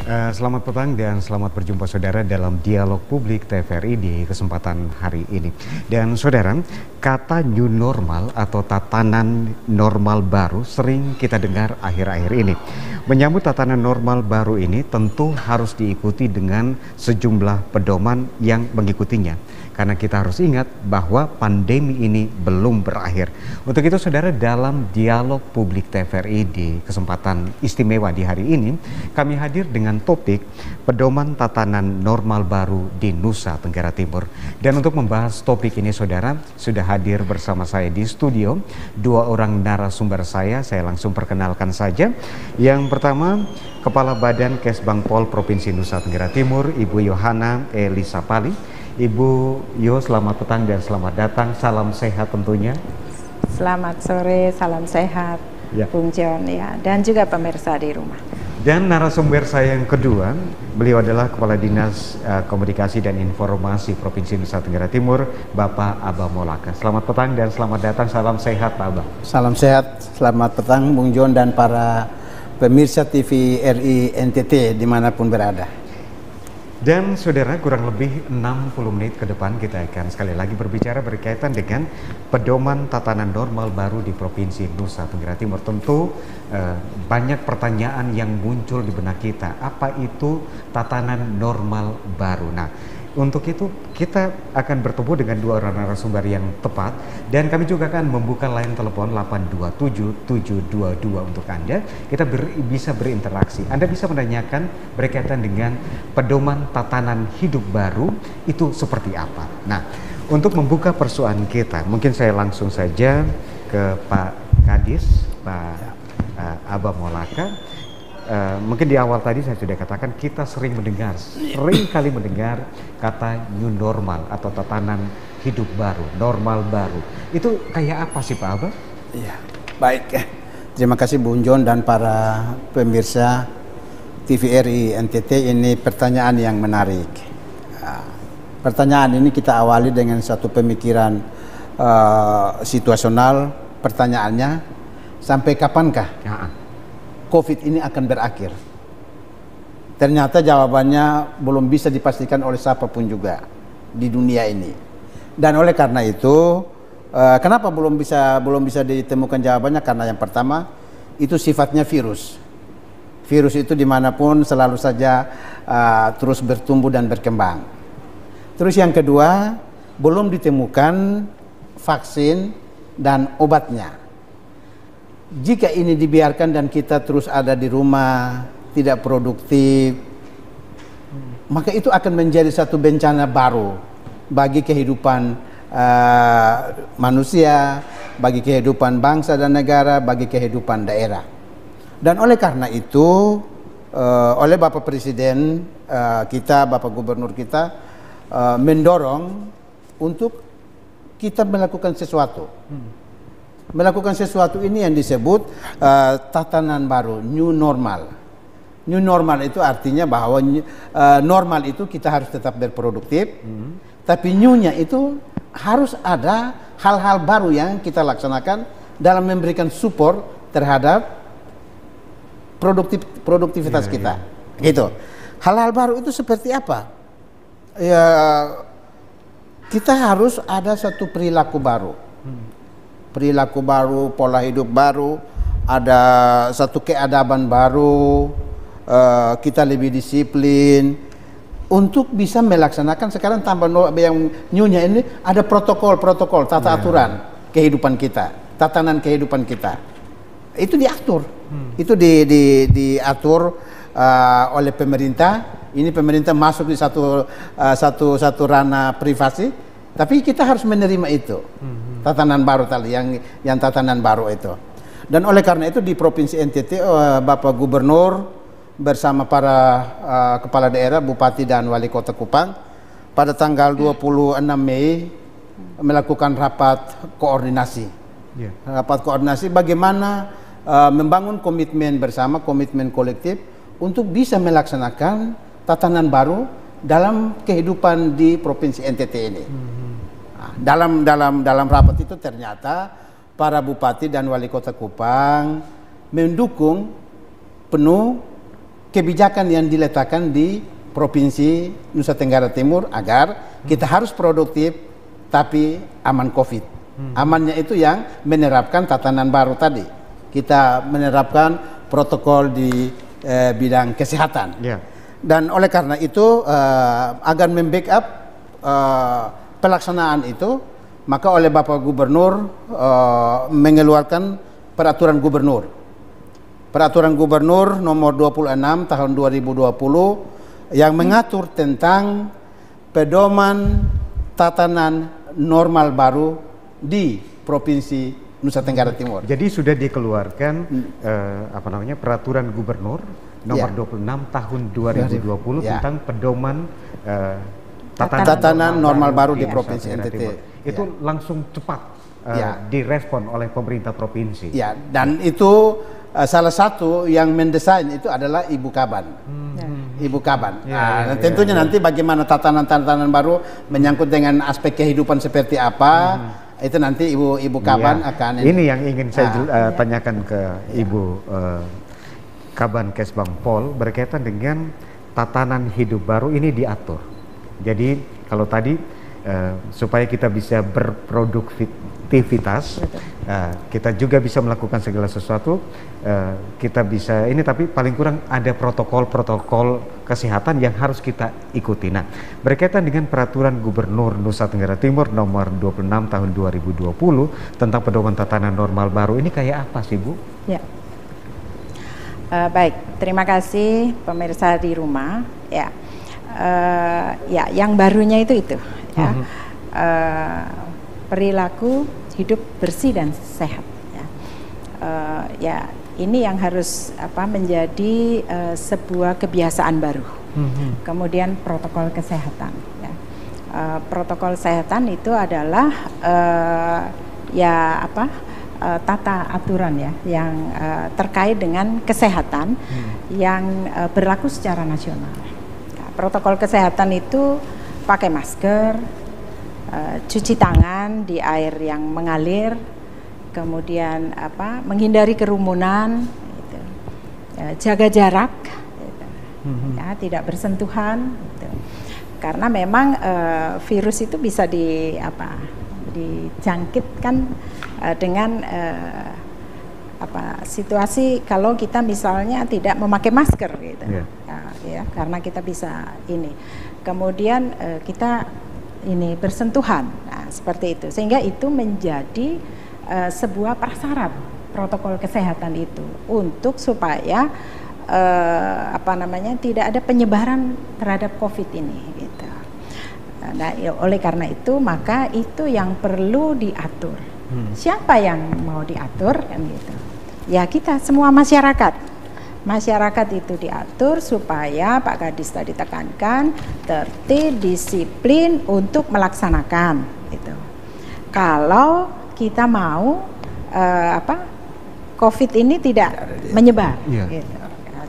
Selamat petang dan selamat berjumpa saudara dalam dialog publik TVRI di kesempatan hari ini. Dan saudara, kata new normal atau tatanan normal baru sering kita dengar akhir-akhir ini. Menyambut tatanan normal baru ini tentu harus diikuti dengan sejumlah pedoman yang mengikutinya. Karena kita harus ingat bahwa pandemi ini belum berakhir. Untuk itu saudara, dalam dialog publik TVRI di kesempatan istimewa di hari ini, kami hadir dengan topik pedoman tatanan normal baru di Nusa Tenggara Timur. Dan untuk membahas topik ini saudara, sudah hadir bersama saya di studio dua orang narasumber saya langsung perkenalkan saja. Yang pertama, Kepala Badan Kesbangpol Provinsi Nusa Tenggara Timur, Ibu Yohana Elisa Pali. Ibu Yo, selamat petang dan selamat datang. Salam sehat tentunya. Selamat sore, salam sehat, ya. Bung John ya, dan juga pemirsa di rumah. Dan narasumber saya yang kedua, beliau adalah Kepala Dinas Komunikasi dan Informasi Provinsi Nusa Tenggara Timur, Bapak Aba Molaka. Selamat petang dan selamat datang. Salam sehat, Pak Aba. Salam sehat, selamat petang, Bung John dan para pemirsa TVRI NTT dimanapun berada. Dan saudara, kurang lebih 60 menit ke depan kita akan sekali lagi berbicara berkaitan dengan pedoman tatanan normal baru di Provinsi Nusa Tenggara Timur. Tentu banyak pertanyaan yang muncul di benak kita. Apa itu tatanan normal baru? Nah, untuk itu kita akan bertemu dengan dua orang narasumber yang tepat, dan kami juga akan membuka line telepon 827-722 untuk Anda. Kita bisa berinteraksi. Anda bisa menanyakan berkaitan dengan pedoman tatanan hidup baru itu seperti apa. Nah, untuk membuka persoalan kita, mungkin saya langsung saja ke Pak Kadis, Pak Aba Molaka. Mungkin di awal tadi saya sudah katakan kita sering kali mendengar kata new normal atau tatanan hidup baru, normal baru. Itu kayak apa sih Pak Aba? Iya, baik. Terima kasih Bung John dan para pemirsa TVRI NTT. Ini pertanyaan yang menarik. Pertanyaan ini kita awali dengan satu pemikiran situasional. Pertanyaannya, sampai kapankah COVID ini akan berakhir? Ternyata jawabannya belum bisa dipastikan oleh siapapun juga di dunia ini. Dan oleh karena itu, kenapa belum bisa ditemukan jawabannya? Karena yang pertama, itu sifatnya virus. Virus itu dimanapun selalu saja terus bertumbuh dan berkembang. Terus yang kedua, belum ditemukan vaksin dan obatnya. Jika ini dibiarkan dan kita terus ada di rumah, tidak produktif, maka itu akan menjadi satu bencana baru bagi kehidupan manusia, bagi kehidupan bangsa dan negara, bagi kehidupan daerah. Dan oleh karena itu, oleh Bapak Presiden kita, Bapak Gubernur kita, mendorong untuk kita melakukan sesuatu. Melakukan sesuatu ini yang disebut tatanan baru, new normal. New normal itu artinya bahwa normal itu kita harus tetap berproduktif, tapi new-nya itu harus ada hal-hal baru yang kita laksanakan dalam memberikan support terhadap produktivitas kita. Gitu. Hal-hal baru itu seperti apa? Ya, kita harus ada satu perilaku baru. Perilaku baru, pola hidup baru, ada satu keadaban baru, kita lebih disiplin untuk bisa melaksanakan. Sekarang tambah yang new-nya ini ada protokol, tata aturan kehidupan kita, tatanan kehidupan kita. Itu diatur, itu diatur oleh pemerintah. Ini pemerintah masuk di satu ranah privasi, tapi kita harus menerima itu. Tatanan baru tadi, yang tatanan baru itu. Dan oleh karena itu di Provinsi NTT, Bapak Gubernur bersama para kepala daerah, Bupati dan Wali Kota Kupang pada tanggal 26 Mei melakukan rapat koordinasi. Rapat koordinasi bagaimana membangun komitmen bersama, komitmen kolektif untuk bisa melaksanakan tatanan baru dalam kehidupan di Provinsi NTT ini. Dalam rapat itu ternyata para bupati dan wali kota Kupang mendukung penuh kebijakan yang diletakkan di Provinsi Nusa Tenggara Timur agar kita harus produktif tapi aman COVID. Amannya itu yang menerapkan tatanan baru tadi. Kita menerapkan protokol di bidang kesehatan. Dan oleh karena itu agar membackup pelaksanaan itu, maka oleh Bapak Gubernur mengeluarkan peraturan gubernur. Peraturan Gubernur nomor 26 tahun 2020 yang mengatur tentang pedoman tatanan normal baru di Provinsi Nusa Tenggara Timur. Jadi sudah dikeluarkan peraturan Gubernur nomor 26 tahun 2020 tentang pedoman tatanan normal baru di Provinsi NTT. Itu langsung cepat direspon oleh pemerintah provinsi. Ya, dan itu salah satu yang mendesain itu adalah Ibu Kaban. Ibu Kaban. Tentunya nanti bagaimana tatanan-tatanan baru menyangkut dengan aspek kehidupan seperti apa, itu nanti Ibu Kaban akan. Ini yang ingin saya tanyakan ke Ibu Kaban Kesbang Pol berkaitan dengan tatanan hidup baru ini diatur. Jadi kalau tadi supaya kita bisa berproduktivitas, kita juga bisa melakukan segala sesuatu, kita bisa ini, tapi paling kurang ada protokol-protokol kesehatan yang harus kita ikuti. Nah, berkaitan dengan peraturan Gubernur Nusa Tenggara Timur nomor 26 tahun 2020 tentang pedoman tatanan normal baru ini kayak apa sih, Bu? Ya. Baik, terima kasih pemirsa di rumah. Ya, yang barunya itu ya. Perilaku hidup bersih dan sehat. Ya, ini yang harus menjadi sebuah kebiasaan baru. Kemudian protokol kesehatan. Ya. Protokol kesehatan itu adalah tata aturan ya yang terkait dengan kesehatan yang berlaku secara nasional. Nah, protokol kesehatan itu pakai masker, cuci tangan di air yang mengalir, kemudian menghindari kerumunan, gitu. Jaga jarak, gitu. Ya, tidak bersentuhan, gitu. Karena memang virus itu bisa dijangkitkan dengan situasi kalau kita misalnya tidak memakai masker, gitu. Ya, karena kita bisa ini. Kemudian kita ini bersentuhan, nah, seperti itu, sehingga itu menjadi sebuah prasyarat protokol kesehatan itu untuk supaya tidak ada penyebaran terhadap COVID ini, gitu. Nah, oleh karena itu maka itu yang perlu diatur. Siapa yang mau diatur kan gitu? Ya kita semua masyarakat. Masyarakat itu diatur supaya Pak Kadis tadi tekankan tertib, disiplin untuk melaksanakan itu. Kalau kita mau COVID ini tidak menyebar, gitu.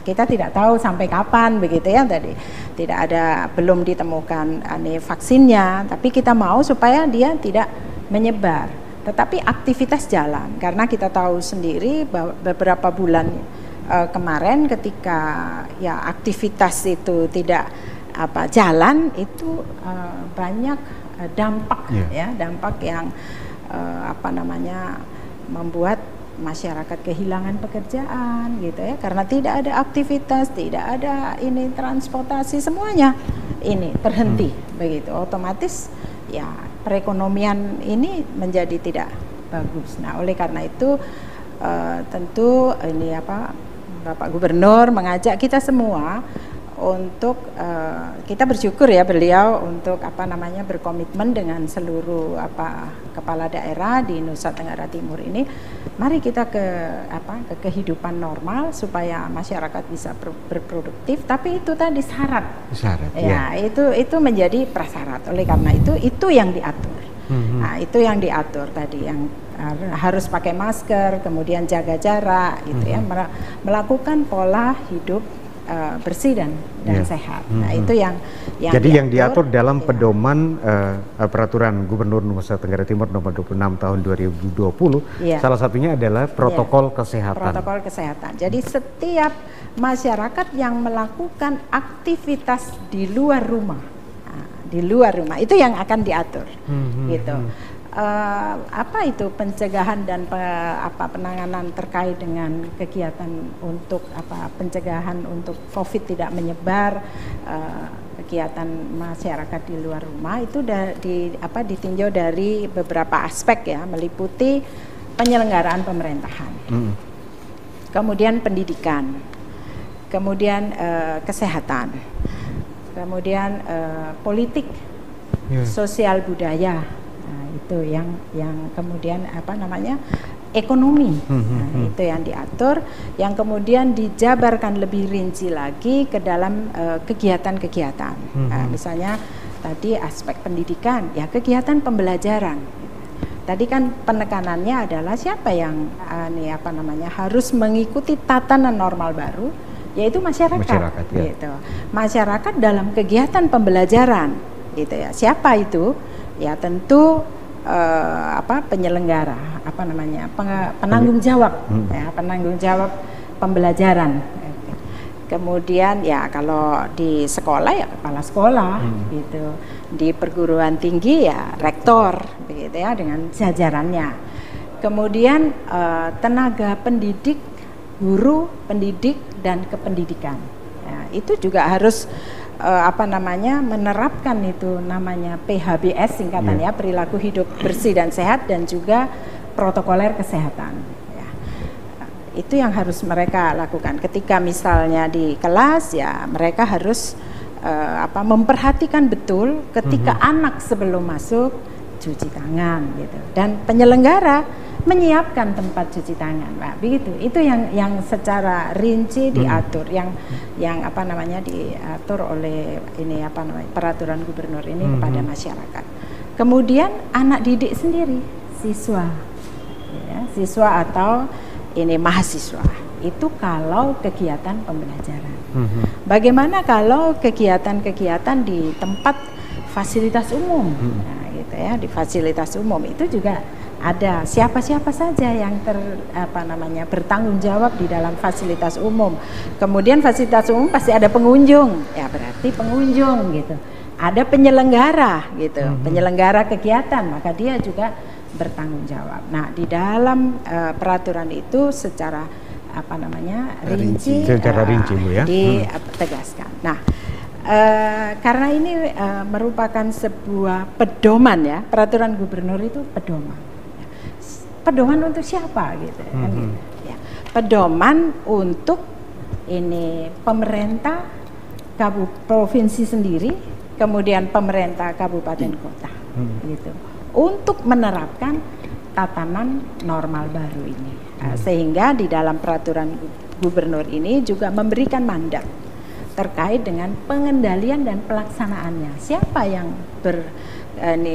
Kita tidak tahu sampai kapan begitu ya tadi. Tidak ada, belum ditemukan vaksinnya, tapi kita mau supaya dia tidak menyebar. Tetapi aktivitas jalan, karena kita tahu sendiri bahwa beberapa bulan kemarin ketika ya aktivitas itu tidak jalan itu banyak dampak dampak yang membuat masyarakat kehilangan pekerjaan gitu ya, karena tidak ada aktivitas, tidak ada ini transportasi, semuanya ini terhenti begitu, otomatis ya perekonomian ini menjadi tidak bagus. Nah, oleh karena itu tentu ini Bapak Gubernur mengajak kita semua untuk kita bersyukur ya beliau untuk berkomitmen dengan seluruh kepala daerah di Nusa Tenggara Timur ini. Mari kita ke kehidupan normal supaya masyarakat bisa berproduktif, tapi itu tadi syarat ya, itu menjadi prasyarat. Oleh karena itu yang diatur. Nah, itu yang diatur tadi, yang harus pakai masker, kemudian jaga jarak gitu ya, melakukan pola hidup bersih dan sehat. Nah, itu yang jadi yang diatur dalam ya. pedoman peraturan Gubernur Nusa Tenggara Timur nomor 26 tahun 2020, ya. salah satunya adalah protokol kesehatan. Protokol kesehatan. Jadi setiap masyarakat yang melakukan aktivitas di luar rumah, itu yang akan diatur, gitu. Apa itu pencegahan dan penanganan terkait dengan kegiatan untuk pencegahan untuk COVID tidak menyebar, kegiatan masyarakat di luar rumah itu ditinjau dari beberapa aspek ya, meliputi penyelenggaraan pemerintahan, kemudian pendidikan, kemudian kesehatan, kemudian politik, sosial budaya. Itu yang kemudian ekonomi, itu yang diatur, yang kemudian dijabarkan lebih rinci lagi ke dalam kegiatan-kegiatan. Misalnya tadi aspek pendidikan, ya kegiatan pembelajaran. Tadi kan penekanannya adalah siapa yang harus mengikuti tatanan normal baru, yaitu masyarakat ya. Gitu. Masyarakat dalam kegiatan pembelajaran, gitu ya. Siapa itu? Ya tentu penyelenggara, penanggung jawab, ya, penanggung jawab pembelajaran. Kemudian ya kalau di sekolah ya kepala sekolah, gitu. Di perguruan tinggi ya rektor, begitu ya, dengan jajarannya. Kemudian tenaga pendidik, guru, pendidik dan kependidikan. Ya, itu juga harus menerapkan itu namanya PHBS singkatannya, perilaku hidup bersih dan sehat, dan juga protokoler kesehatan. Ya. Itu yang harus mereka lakukan. Ketika misalnya di kelas ya mereka harus memperhatikan betul ketika anak sebelum masuk cuci tangan gitu. Dan penyelenggara menyiapkan tempat cuci tangan, Pak. Begitu. Itu yang secara rinci diatur, yang diatur oleh peraturan gubernur ini kepada masyarakat. Kemudian anak didik sendiri, siswa, ya, siswa atau mahasiswa. Itu kalau kegiatan pembelajaran. Bagaimana kalau kegiatan-kegiatan di tempat fasilitas umum, nah, gitu ya, di fasilitas umum itu juga ada siapa-siapa saja yang bertanggung jawab di dalam fasilitas umum. Kemudian fasilitas umum pasti ada pengunjung, ya berarti pengunjung gitu. Ada penyelenggara gitu, penyelenggara kegiatan, maka dia juga bertanggung jawab. Nah, di dalam peraturan itu secara rinci, Bu, ya? Ditegaskan. Nah, karena ini merupakan sebuah pedoman ya, peraturan gubernur itu pedoman. Pedoman untuk siapa gitu kan gitu. Ya. Pedoman untuk pemerintah provinsi sendiri, kemudian pemerintah kabupaten kota gitu. Untuk menerapkan tatanan normal baru ini. Sehingga di dalam peraturan gubernur ini juga memberikan mandat terkait dengan pengendalian dan pelaksanaannya. Siapa yang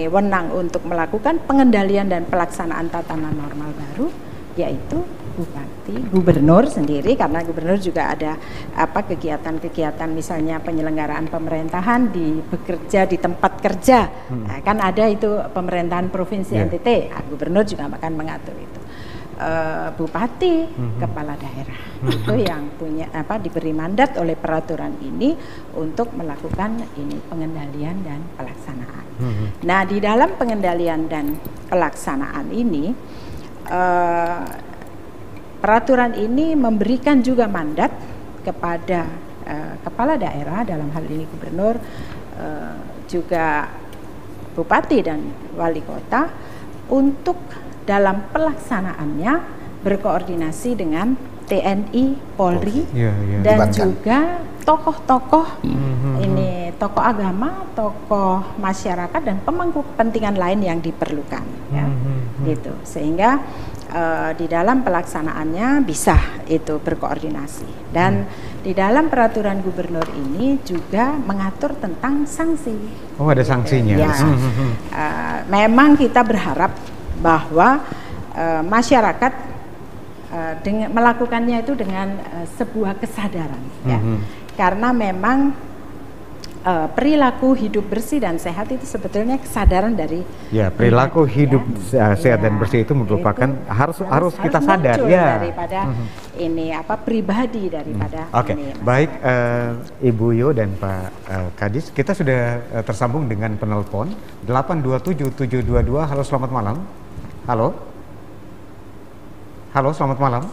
wenang untuk melakukan pengendalian dan pelaksanaan tatanan normal baru, yaitu bupati, gubernur sendiri, karena gubernur juga ada kegiatan-kegiatan misalnya penyelenggaraan pemerintahan bekerja di tempat kerja. Nah, kan ada itu pemerintahan provinsi NTT, gubernur juga akan mengatur itu. Bupati, kepala daerah itu yang punya diberi mandat oleh peraturan ini untuk melakukan pengendalian dan pelaksanaan. Nah, di dalam pengendalian dan pelaksanaan ini peraturan ini memberikan juga mandat kepada kepala daerah, dalam hal ini gubernur, juga bupati dan wali kota, untuk dalam pelaksanaannya berkoordinasi dengan TNI, Polri, dan juga tokoh-tokoh tokoh agama, tokoh masyarakat, dan pemangku kepentingan lain yang diperlukan, ya, gitu. Sehingga di dalam pelaksanaannya bisa itu berkoordinasi. Dan di dalam peraturan gubernur ini juga mengatur tentang sanksi. Oh, ada sanksinya. Ya. Memang kita berharap bahwa masyarakat dengan melakukannya itu dengan sebuah kesadaran, ya. Karena memang perilaku hidup bersih dan sehat itu sebetulnya kesadaran dari perilaku hidup sehat dan bersih itu merupakan harus kita sadar ya daripada ini pribadi daripada ini. Baik, Ibu Yo dan Pak Kadis, kita sudah tersambung dengan penelpon 827722. Halo, selamat malam. Halo, selamat malam.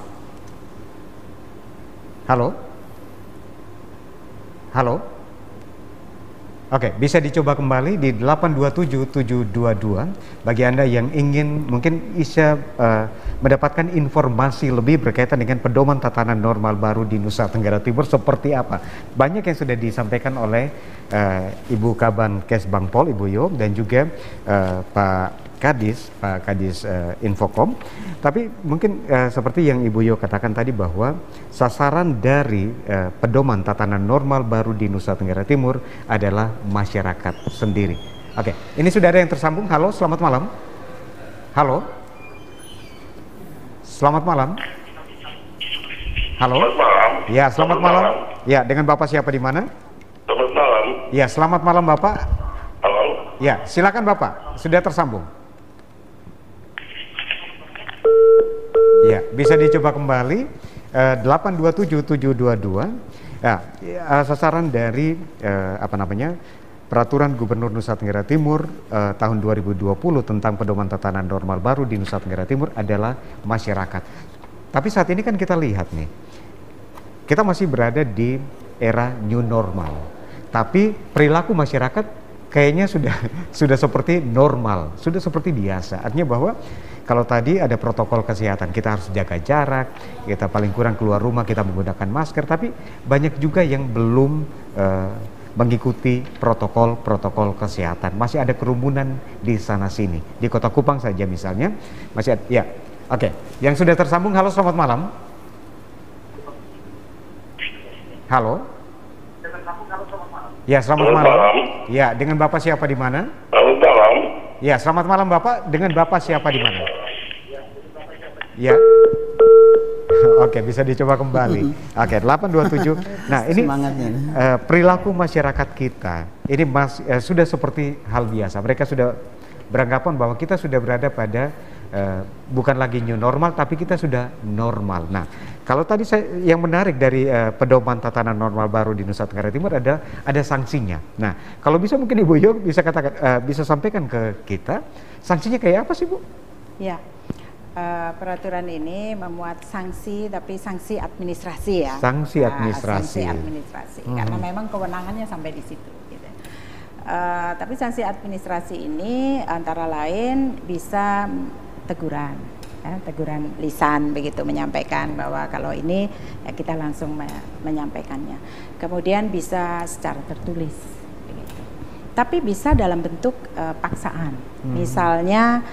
Halo. Oke, bisa dicoba kembali di 827722. Bagi Anda yang ingin mungkin bisa mendapatkan informasi lebih berkaitan dengan pedoman tatanan normal baru di Nusa Tenggara Timur seperti apa. Banyak yang sudah disampaikan oleh Ibu Kabag Bangpol, Ibu Yo, dan juga Pak Kadis Infocom. Tapi mungkin seperti yang Ibu Yo katakan tadi bahwa sasaran dari pedoman tatanan normal baru di Nusa Tenggara Timur adalah masyarakat sendiri. Oke, ini sudah ada yang tersambung. Halo, selamat malam. Halo. Selamat malam. Halo. Selamat malam. Ya, selamat malam. Ya, dengan Bapak siapa di mana? Selamat malam. Ya, selamat malam Bapak. Halo. Ya, silakan Bapak. Sudah tersambung. Ya, bisa dicoba kembali 827722. Ya, sasaran dari Peraturan Gubernur Nusa Tenggara Timur tahun 2020 tentang pedoman tatanan normal baru di Nusa Tenggara Timur adalah masyarakat. Tapi saat ini kan kita lihat nih, kita masih berada di era new normal. Tapi perilaku masyarakat kayaknya sudah seperti normal, sudah seperti biasa. Artinya bahwa kalau tadi ada protokol kesehatan, kita harus jaga jarak, kita paling kurang keluar rumah kita menggunakan masker, tapi banyak juga yang belum mengikuti protokol kesehatan. Masih ada kerumunan di sana sini. Di Kota Kupang saja misalnya, masih ada, ya. Oke, yang sudah tersambung, halo, selamat malam. Halo. Ya, selamat malam. Ya, dengan Bapak siapa di mana? Selamat malam. Ya, selamat malam Bapak. Dengan Bapak siapa di mana? Ya. Oke, bisa dicoba kembali. Oke, 827. Nah, ini perilaku masyarakat kita ini sudah seperti hal biasa. Mereka sudah beranggapan bahwa kita sudah berada pada bukan lagi new normal, tapi kita sudah normal. Nah, kalau tadi yang menarik dari pedoman tatanan normal baru di Nusa Tenggara Timur ada sanksinya. Nah, kalau bisa mungkin Ibu Yo bisa bisa sampaikan ke kita sanksinya kayak apa sih, Bu? Ya, peraturan ini memuat sanksi, tapi sanksi administrasi ya. Sanksi administrasi. Sanksi administrasi, karena memang kewenangannya sampai di situ. Gitu. Tapi sanksi administrasi ini antara lain bisa teguran. Teguran lisan begitu, menyampaikan bahwa kalau ini ya kita langsung menyampaikannya. Kemudian bisa secara tertulis begitu. Tapi bisa dalam bentuk paksaan. Misalnya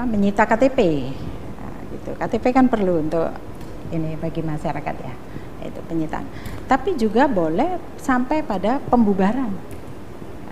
menyita KTP. Nah, gitu. KTP kan perlu untuk ini bagi masyarakat ya. Itu penyitaan. Tapi juga boleh sampai pada pembubaran.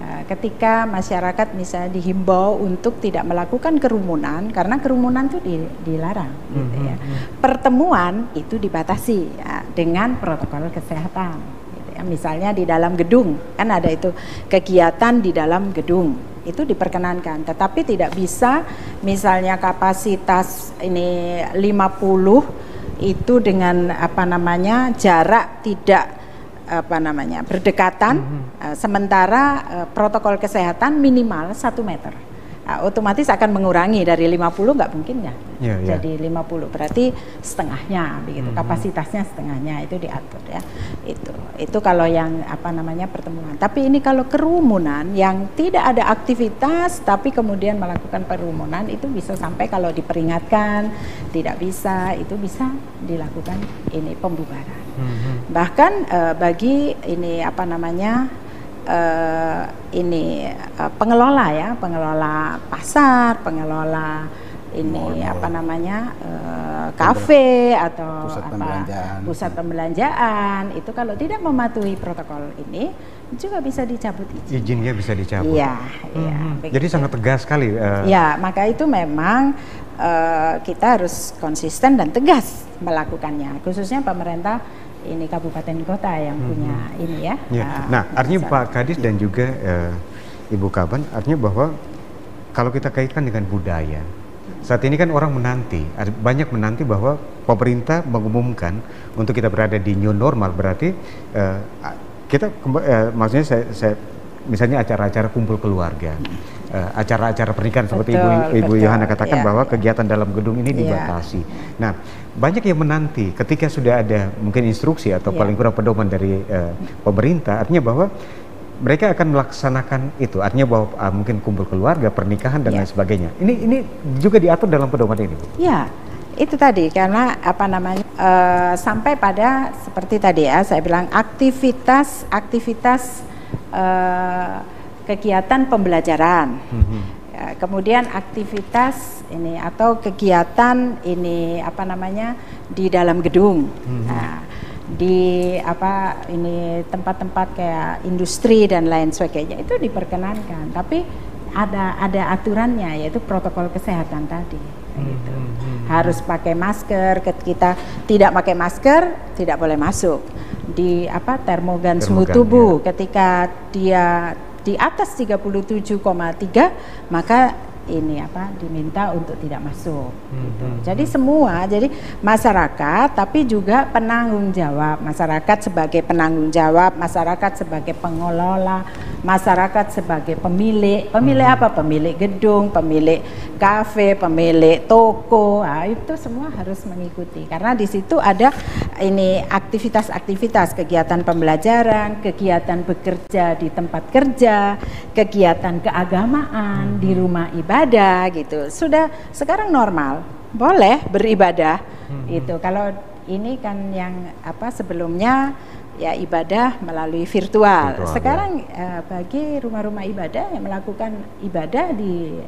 Ketika masyarakat misalnya dihimbau untuk tidak melakukan kerumunan, karena kerumunan itu dilarang, gitu ya. Pertemuan itu dibatasi ya, dengan protokol kesehatan. Gitu ya. Misalnya di dalam gedung, kan ada itu kegiatan di dalam gedung itu diperkenankan, tetapi tidak bisa misalnya kapasitas ini 50 itu dengan jarak tidak berdekatan, sementara protokol kesehatan minimal 1 meter. Otomatis akan mengurangi dari 50 nggak mungkin ya, jadi 50 berarti setengahnya begitu, kapasitasnya setengahnya itu diatur ya. Itu kalau yang pertemuan. Tapi ini kalau kerumunan yang tidak ada aktivitas tapi kemudian melakukan kerumunan, itu bisa sampai kalau diperingatkan tidak bisa, itu bisa dilakukan ini pembubaran. Bahkan bagi ini pengelola pasar, pengelola ini kafe atau pusat apa pembelanjaan. pusat pembelanjaan itu kalau tidak mematuhi protokol ini juga bisa dicabut izin. Izinnya bisa dicabut. Iya, iya. Jadi sangat tegas sekali. Ya, maka itu memang kita harus konsisten dan tegas melakukannya, khususnya pemerintah ini kabupaten kota yang punya ini ya. Ya. Nah, artinya Pak Kadis dan juga Ibu Kaban, artinya bahwa kalau kita kaitkan dengan budaya, saat ini kan orang menanti, banyak menanti bahwa pemerintah mengumumkan untuk kita berada di new normal, berarti kita, maksudnya saya misalnya acara-acara kumpul keluarga, acara-acara pernikahan seperti Ibu Yohana katakan bahwa kegiatan dalam gedung ini dibatasi. Nah, banyak yang menanti ketika sudah ada mungkin instruksi atau paling kurang pedoman dari pemerintah, artinya bahwa mereka akan melaksanakan itu, artinya bahwa mungkin kumpul keluarga, pernikahan dan lain sebagainya. Ini juga diatur dalam pedoman ini. Ya, itu tadi karena apa namanya sampai pada seperti tadi ya saya bilang aktivitas kegiatan pembelajaran, kemudian aktivitas ini atau kegiatan ini apa namanya di dalam gedung, di apa ini tempat-tempat kayak industri dan lain sebagainya itu diperkenankan, tapi ada aturannya yaitu protokol kesehatan tadi. Gitu. Harus pakai masker, kita tidak pakai masker tidak boleh masuk. Di apa termogan suhu tubuh ketika dia di atas 37,3 maka ini apa diminta untuk tidak masuk gitu. Jadi semua, jadi masyarakat tapi juga penanggung jawab, masyarakat sebagai penanggung jawab, masyarakat sebagai pengelola, masyarakat sebagai pemilik apa, pemilik gedung, pemilik kafe, pemilik toko, nah, itu semua harus mengikuti karena di situ ada ini aktivitas-aktivitas kegiatan pembelajaran, kegiatan bekerja di tempat kerja, kegiatan keagamaan di rumah ibadah gitu. Sudah sekarang normal, boleh beribadah itu. Kalau ini kan yang apa sebelumnya ya ibadah melalui virtual. Sekarang bagi rumah-rumah ibadah yang melakukan ibadah di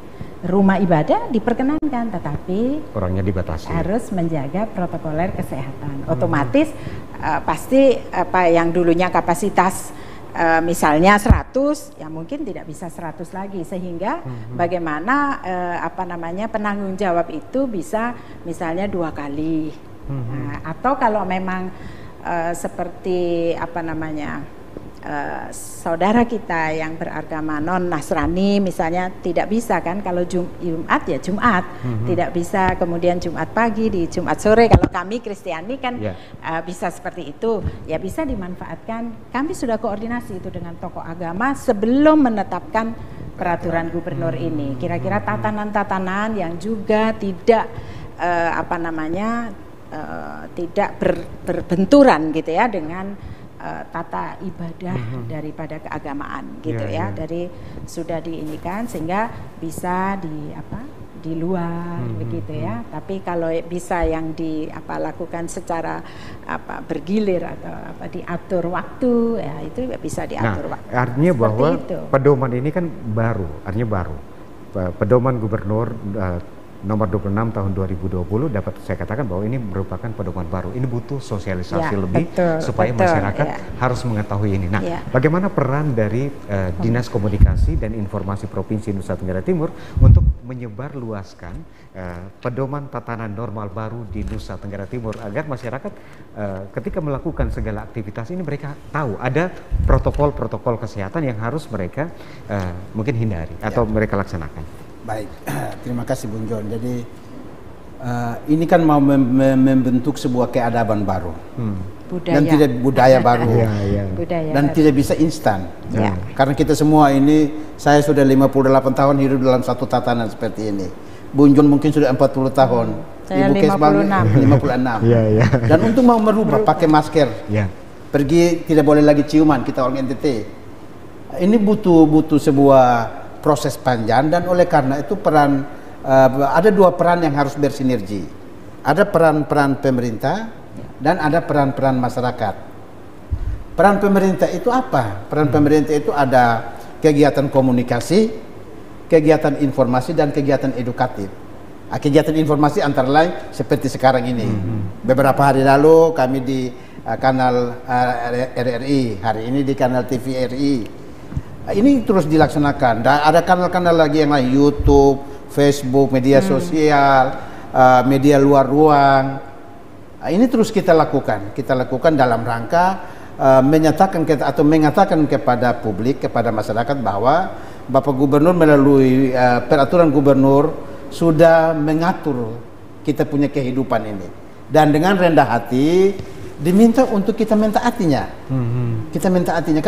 rumah ibadah diperkenankan, tetapi orangnya dibatasi. Harus menjaga protokoler kesehatan. Otomatis pasti apa yang dulunya kapasitas misalnya 100 ya mungkin tidak bisa 100 lagi sehingga bagaimana apa namanya penanggung jawab itu bisa misalnya 2 kali. Atau kalau memang seperti apa namanya saudara kita yang beragama non Nasrani misalnya tidak bisa kan kalau Jumat ya Jumat tidak bisa, kemudian Jumat pagi di Jumat sore. Kalau kami Kristiani kan bisa seperti itu ya, bisa dimanfaatkan. Kami sudah koordinasi itu dengan tokoh agama sebelum menetapkan peraturan gubernur ini, kira-kira tatanan-tatanan yang juga tidak apa namanya tidak berbenturan gitu ya dengan tata ibadah daripada keagamaan gitu dari sudah diinikan sehingga bisa di apa di luar begitu ya. Tapi kalau bisa yang di apa lakukan secara apa bergilir atau apa diatur waktu ya itu bisa diatur waktu. Artinya bahwa pedoman ini kan baru, artinya baru. Pedoman Gubernur nomor 26 tahun 2020 dapat saya katakan bahwa ini merupakan pedoman baru. Ini butuh sosialisasi lebih supaya masyarakat harus mengetahui ini. Nah, bagaimana peran dari Dinas Komunikasi dan Informasi Provinsi Nusa Tenggara Timur untuk menyebarluaskan pedoman tatanan normal baru di Nusa Tenggara Timur agar masyarakat ketika melakukan segala aktivitas ini mereka tahu ada protokol-protokol kesehatan yang harus mereka mungkin hindari atau mereka laksanakan. Baik, terima kasih Bung John. Jadi ini kan mau membentuk sebuah keadaban baru, dan tidak budaya baru, dan tidak bisa instan. Karena kita semua ini, saya sudah 58 tahun hidup dalam satu tatanan seperti ini. Bung John mungkin sudah 40 tahun. Saya Ibu 56. Dan untuk mau merubah pakai masker, pergi tidak boleh lagi ciuman, kita orang NTT. Ini butuh sebuah proses panjang, dan oleh karena itu peran ada 2 peran yang harus bersinergi. Ada peran-peran pemerintah dan ada peran-peran masyarakat. Peran pemerintah itu apa? Peran pemerintah itu ada kegiatan komunikasi, kegiatan informasi dan kegiatan edukatif. Kegiatan informasi antara lain seperti sekarang ini. Beberapa hari lalu kami di kanal RRI, hari ini di kanal TV RI. Ini terus dilaksanakan. Dan ada kanal-kanal lagi yang lain, YouTube, Facebook, media sosial, media luar ruang. Ini terus kita lakukan. Kita lakukan dalam rangka menyatakan atau mengatakan kepada publik, kepada masyarakat bahwa Bapak Gubernur melalui peraturan Gubernur sudah mengatur kita punya kehidupan ini, dan dengan rendah hati diminta untuk kita mentaatinya. Kita mentaatinya.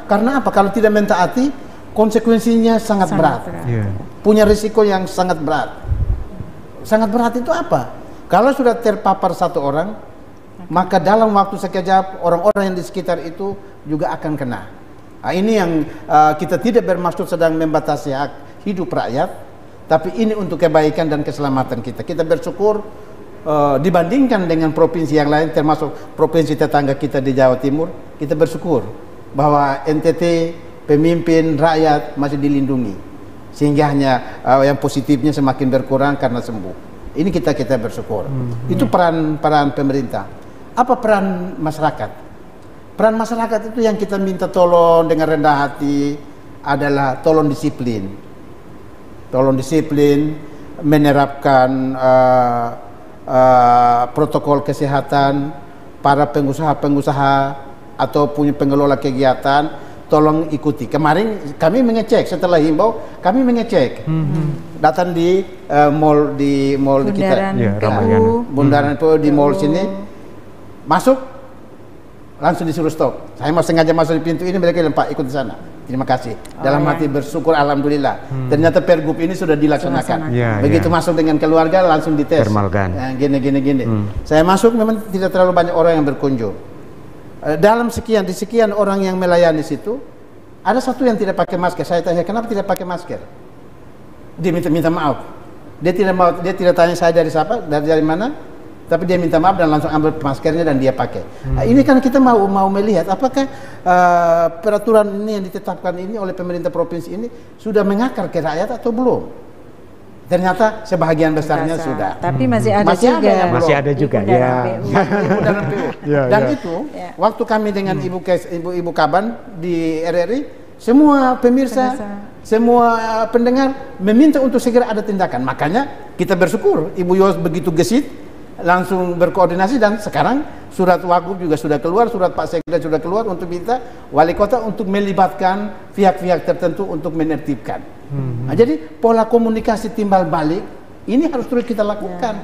Karena apa? Kalau tidak mentaati, konsekuensinya sangat berat. Punya risiko yang sangat berat. Sangat berat itu apa? Kalau sudah terpapar satu orang, maka dalam waktu sekejap orang-orang yang di sekitar itu juga akan kena. Nah, ini yang kita tidak bermaksud sedang membatasi hak hidup rakyat, tapi ini untuk kebaikan dan keselamatan kita. Kita bersyukur dibandingkan dengan provinsi yang lain, termasuk provinsi tetangga kita di Jawa Timur, kita bersyukur bahwa NTT, pemimpin, rakyat masih dilindungi. Sehingga hanya yang positifnya semakin berkurang karena sembuh. Ini kita bersyukur. Itu peran pemerintah. Apa peran masyarakat? Peran masyarakat itu yang kita minta tolong dengan rendah hati adalah tolong disiplin. Tolong disiplin, menerapkan protokol kesehatan. Para pengusaha-pengusaha atau punya pengelola kegiatan, tolong ikuti. Kemarin kami mengecek, setelah himbau kami mengecek. Datang di mall di kita, Bundaran PU di mall sini, masuk langsung disuruh stop. Saya mau sengaja masuk di pintu ini, mereka bilang, Pak, ikut di sana. Terima kasih. Dalam hati bersyukur, alhamdulillah. Ternyata pergub ini sudah dilaksanakan. Begitu masuk dengan keluarga langsung dites. Gini. Saya masuk memang tidak terlalu banyak orang yang berkunjung. Dalam di sekian orang yang melayani situ, ada satu yang tidak pakai masker. Saya tanya, kenapa tidak pakai masker? Dia minta maaf. Dia tidak tanya saya dari siapa, dari mana. Tapi dia minta maaf dan langsung ambil maskernya dan dia pakai. Nah, ini kan kita mau melihat apakah peraturan ini yang ditetapkan ini oleh pemerintah provinsi ini sudah mengakar ke rakyat atau belum? Ternyata sebahagian besarnya sudah. Tapi masih ada juga. Ya. Dan itu waktu kami dengan Ibu Kaban di RRI, semua pemirsa, semua pendengar meminta untuk segera ada tindakan. Makanya kita bersyukur Ibu Yos begitu gesit, langsung berkoordinasi, dan sekarang surat Wagub juga sudah keluar, surat Pak Sekda sudah keluar untuk minta wali kota untuk melibatkan pihak-pihak tertentu untuk menertibkan. Nah, jadi pola komunikasi timbal balik ini harus terus kita lakukan,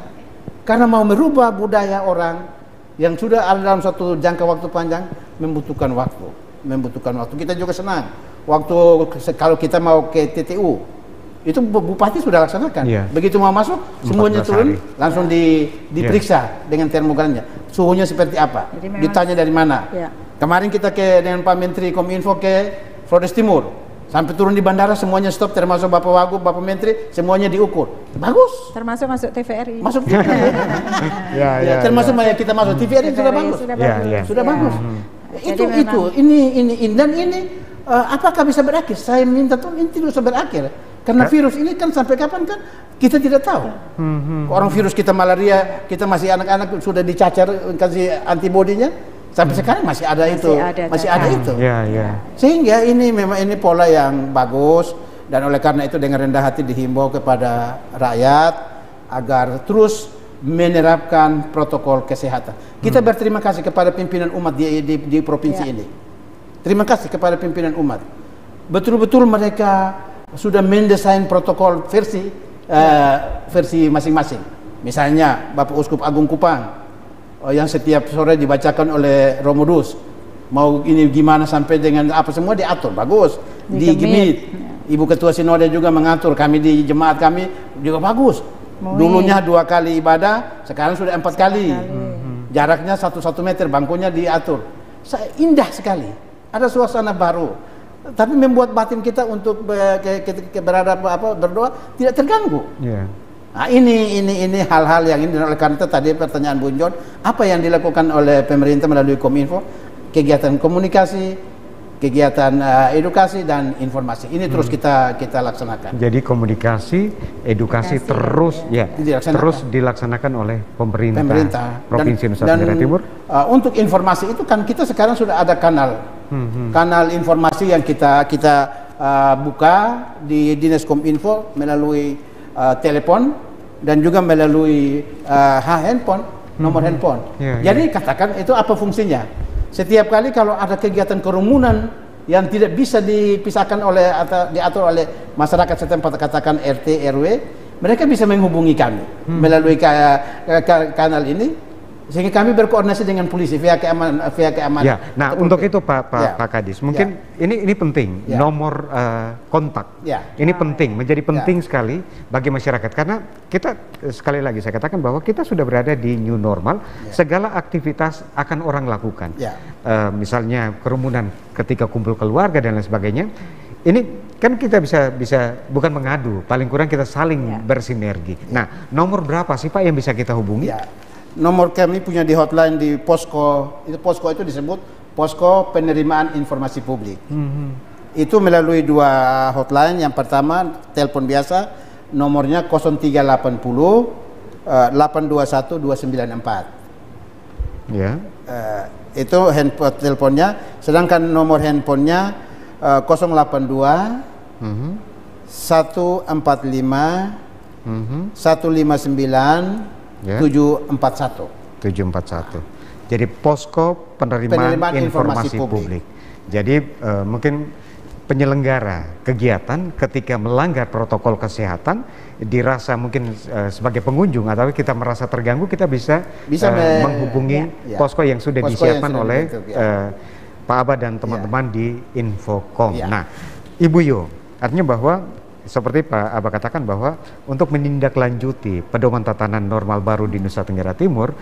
karena mau merubah budaya orang yang sudah ada dalam suatu jangka waktu panjang membutuhkan waktu. Kita juga senang waktu kalau kita mau ke TTU. Itu bupati sudah laksanakan. Begitu mau masuk, semuanya turun, langsung diperiksa dengan termogannya. Suhunya seperti apa? Ditanya dari mana. Kemarin kita dengan Pak Menteri Kominfo ke Flores Timur. Sampai turun di bandara semuanya stop, termasuk Bapak Wagub, Bapak Menteri, semuanya diukur. Bagus. Termasuk masuk TVRI. Masuk TVRI. Termasuk kita masuk TVRI sudah bagus. Sudah bagus. Ini dan ini apakah bisa berakhir? Saya minta tuh ini tidak bisa berakhir. Karena virus ini kan sampai kapan kan kita tidak tahu. Orang virus kita malaria, kita masih anak-anak sudah dicacar kasih antibodinya, sampai sekarang masih ada itu. Sehingga ini memang ini pola yang bagus, dan oleh karena itu dengan rendah hati dihimbau kepada rakyat agar terus menerapkan protokol kesehatan. Kita berterima kasih kepada pimpinan umat di provinsi ini. Terima kasih kepada pimpinan umat. Betul-betul mereka sudah mendesain protokol versi masing-masing. Misalnya Bapak Uskup Agung Kupang yang setiap sore dibacakan oleh Romudus, mau ini gimana sampai dengan apa semua diatur bagus. Di Gemit, Ibu Ketua Sinode juga mengatur. Kami di jemaat kami juga bagus. Dulunya 2 kali ibadah, sekarang sudah 4 kali. Jaraknya 1 meter, bangkunya diatur. Indah sekali. Ada suasana baru. Tapi membuat batin kita untuk berdoa tidak terganggu. Nah, ini hal-hal yang ini, oleh karena itu tadi pertanyaan Bung John, apa yang dilakukan oleh pemerintah melalui Kominfo, kegiatan komunikasi, kegiatan edukasi dan informasi. Ini terus kita laksanakan. Jadi komunikasi, edukasi terus terus dilaksanakan oleh pemerintah Provinsi Nusa Tenggara Timur. Untuk informasi itu kan kita sekarang sudah ada kanal informasi yang kita buka di Dinas Kominfo melalui telepon dan juga melalui nomor handphone. Jadi katakan itu apa fungsinya? Setiap kali kalau ada kegiatan kerumunan yang tidak bisa dipisahkan atau diatur oleh masyarakat setempat, katakan RT, RW, mereka bisa menghubungi kami melalui kanal ini, sehingga kami berkoordinasi dengan polisi via keamanan. Ya. Nah, untuk itu Pak Kadis, mungkin ini penting nomor kontak. Ini penting, menjadi penting sekali bagi masyarakat karena kita sekali lagi saya katakan bahwa kita sudah berada di new normal. Segala aktivitas akan orang lakukan. Misalnya kerumunan ketika kumpul keluarga dan lain sebagainya. Ini kan kita bisa bukan mengadu, paling kurang kita saling bersinergi. Nah, nomor berapa sih Pak yang bisa kita hubungi? Nomor kami punya di hotline di posko itu disebut posko penerimaan informasi publik. Itu melalui 2 hotline. Yang pertama telepon biasa, nomornya 0380 821 294. Itu handphone teleponnya. Sedangkan nomor handphonenya 082 145 159 741. Jadi posko penerimaan informasi publik. Jadi mungkin penyelenggara kegiatan ketika melanggar protokol kesehatan dirasa mungkin sebagai pengunjung atau kita merasa terganggu, kita bisa menghubungi posko yang sudah disiapkan oleh Pak Aba dan teman-teman di Infocom. Nah, Ibu Yo, artinya bahwa seperti Pak Aba katakan bahwa untuk menindaklanjuti pedoman tatanan normal baru di Nusa Tenggara Timur,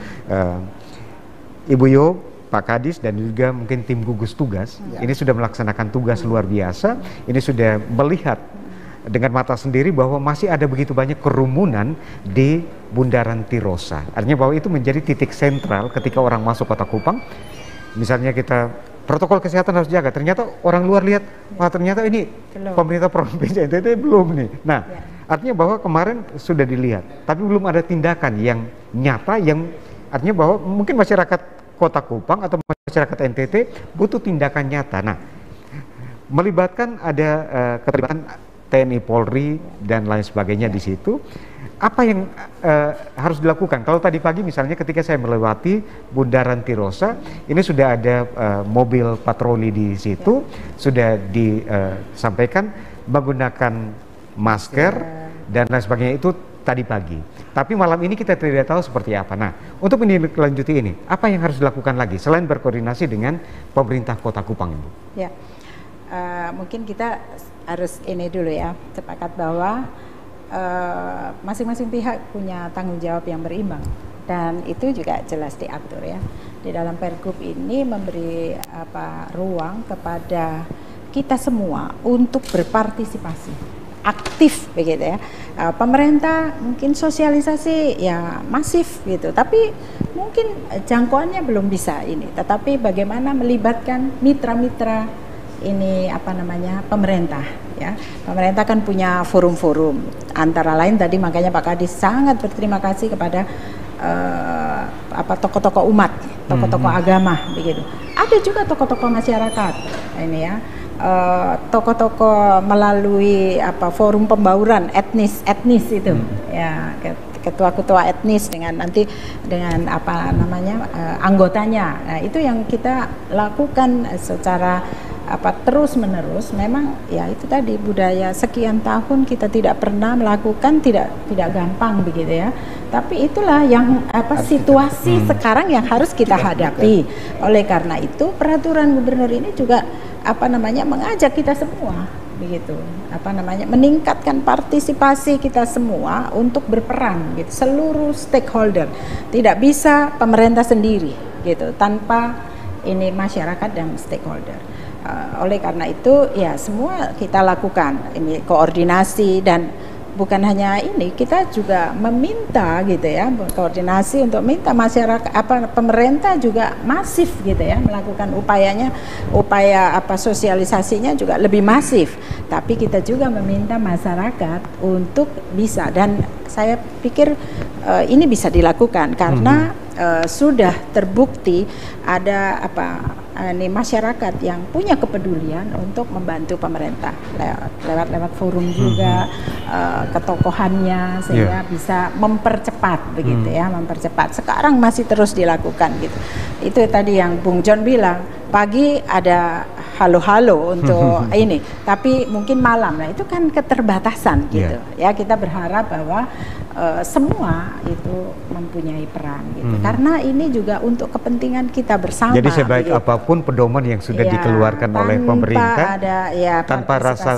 Ibu Yo, Pak Kadis dan juga mungkin tim gugus tugas ini sudah melaksanakan tugas luar biasa. Ini sudah melihat dengan mata sendiri bahwa masih ada begitu banyak kerumunan di Bundaran Tirosa. Artinya bahwa itu menjadi titik sentral ketika orang masuk Kota Kupang. Misalnya kita protokol kesehatan harus jaga. Ternyata orang luar lihat, wah ternyata ini pemerintah provinsi NTT belum nih. Nah, artinya bahwa kemarin sudah dilihat, tapi belum ada tindakan yang nyata, yang artinya bahwa mungkin masyarakat Kota Kupang atau masyarakat NTT butuh tindakan nyata. Nah, melibatkan ada keterlibatan TNI, Polri dan lain sebagainya di situ. Apa yang harus dilakukan? Kalau tadi pagi misalnya ketika saya melewati Bundaran Tirosa, ini sudah ada mobil patroli di situ, sudah disampaikan menggunakan masker dan lain sebagainya itu tadi pagi. Tapi malam ini kita tidak tahu seperti apa. Nah, untuk menindaklanjuti ini, apa yang harus dilakukan lagi selain berkoordinasi dengan pemerintah Kota Kupang, Ibu? Ya, mungkin kita harus ini dulu ya, sepakat bahwa masing-masing pihak punya tanggung jawab yang berimbang dan itu juga jelas diatur ya di dalam Pergub ini, memberi ruang kepada kita semua untuk berpartisipasi aktif begitu ya. Pemerintah mungkin sosialisasi ya masif gitu, tapi mungkin jangkauannya belum bisa ini, tetapi bagaimana melibatkan mitra-mitra ini pemerintah ya. Pemerintah kan punya forum-forum, antara lain tadi makanya Pak Kadis sangat berterima kasih kepada tokoh-tokoh umat, tokoh-tokoh agama begitu. Ada juga tokoh-tokoh masyarakat ini ya, tokoh-tokoh melalui forum pembauran etnis itu ya, ketua-ketua etnis dengan anggotanya. Nah, itu yang kita lakukan secara terus menerus. Memang ya itu tadi, budaya sekian tahun kita tidak pernah melakukan, tidak gampang begitu ya, tapi itulah yang situasi sekarang yang harus kita hadapi. Oleh karena itu peraturan gubernur ini juga mengajak kita semua begitu, meningkatkan partisipasi kita semua untuk berperan gitu, seluruh stakeholder. Tidak bisa pemerintah sendiri gitu tanpa ini masyarakat dan stakeholder. Oleh karena itu ya semua kita lakukan ini koordinasi dan bukan hanya ini, kita juga meminta gitu ya, koordinasi untuk minta masyarakat, pemerintah juga masif gitu ya, melakukan upaya sosialisasinya juga lebih masif. Tapi kita juga meminta masyarakat untuk bisa, dan saya pikir ini bisa dilakukan karena sudah terbukti ada masyarakat yang punya kepedulian untuk membantu pemerintah lewat forum juga, ketokohannya, sehingga bisa mempercepat begitu ya, mempercepat. Sekarang masih terus dilakukan gitu. Itu tadi yang Bung John bilang, pagi ada halo-halo untuk ini, tapi mungkin malam. Nah, itu kan keterbatasan gitu. Ya, kita berharap bahwa semua itu mempunyai peran gitu. Karena ini juga untuk kepentingan kita bersama. Jadi sebaik begitu. apapun pedoman yang sudah dikeluarkan oleh pemerintah, tanpa rasa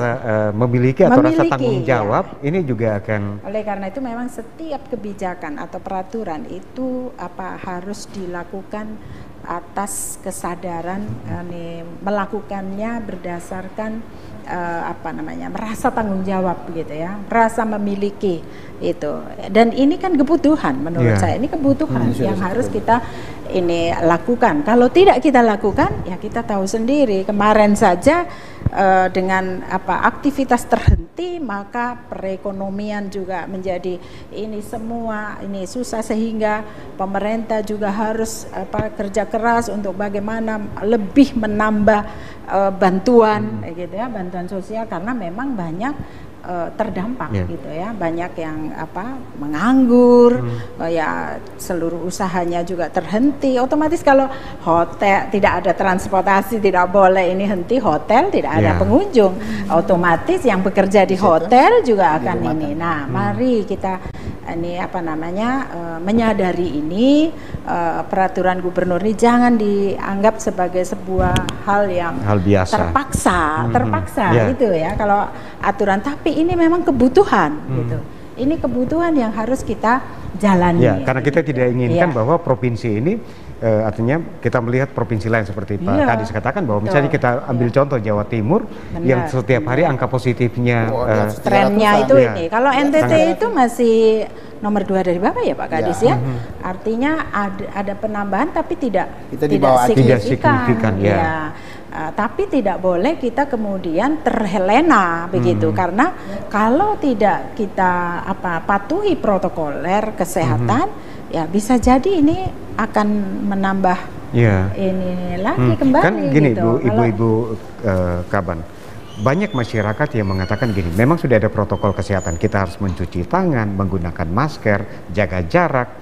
memiliki atau rasa tanggung jawab, ini juga akan. Oleh karena itu memang setiap kebijakan atau peraturan itu harus dilakukan atas kesadaran melakukannya berdasarkan merasa tanggung jawab gitu ya, merasa memiliki itu. Dan ini kan kebutuhan menurut saya, ini kebutuhan yang harus kita ini lakukan. Kalau tidak kita lakukan, ya kita tahu sendiri kemarin saja dengan aktivitas terhenti, maka perekonomian juga menjadi ini semua ini susah, sehingga pemerintah juga harus kerja keras untuk bagaimana lebih menambah bantuan gitu ya, bantuan sosial, karena memang banyak terdampak gitu ya, banyak yang menganggur, ya seluruh usahanya juga terhenti. Otomatis kalau hotel tidak ada transportasi, tidak boleh ini henti hotel, tidak ada pengunjung, otomatis yang bekerja di hotel juga akan ini. Nah, mari kita ini menyadari ini, peraturan gubernur ini jangan dianggap sebagai sebuah hal yang biasa, terpaksa gitu ya, kalau aturan, tapi ini memang kebutuhan gitu. Ini kebutuhan yang harus kita jalani. Ya, karena kita tidak inginkan bahwa provinsi ini artinya kita melihat provinsi lain seperti Pak Kadis katakan, bahwa misalnya kita ambil contoh Jawa Timur yang setiap hari angka positifnya trennya itu ini. Kalau NTT itu masih nomor 2 dari bawah ya Pak Kadis ya. Artinya ada penambahan tapi tidak signifikan ya. Tapi tidak boleh kita kemudian terlena begitu, karena kalau tidak kita patuhi protokoler kesehatan, ya bisa jadi ini akan menambah ini lagi kembali. Kan gini gitu. Ibu-ibu Kaban, banyak masyarakat yang mengatakan gini, memang sudah ada protokol kesehatan, kita harus mencuci tangan, menggunakan masker, jaga jarak,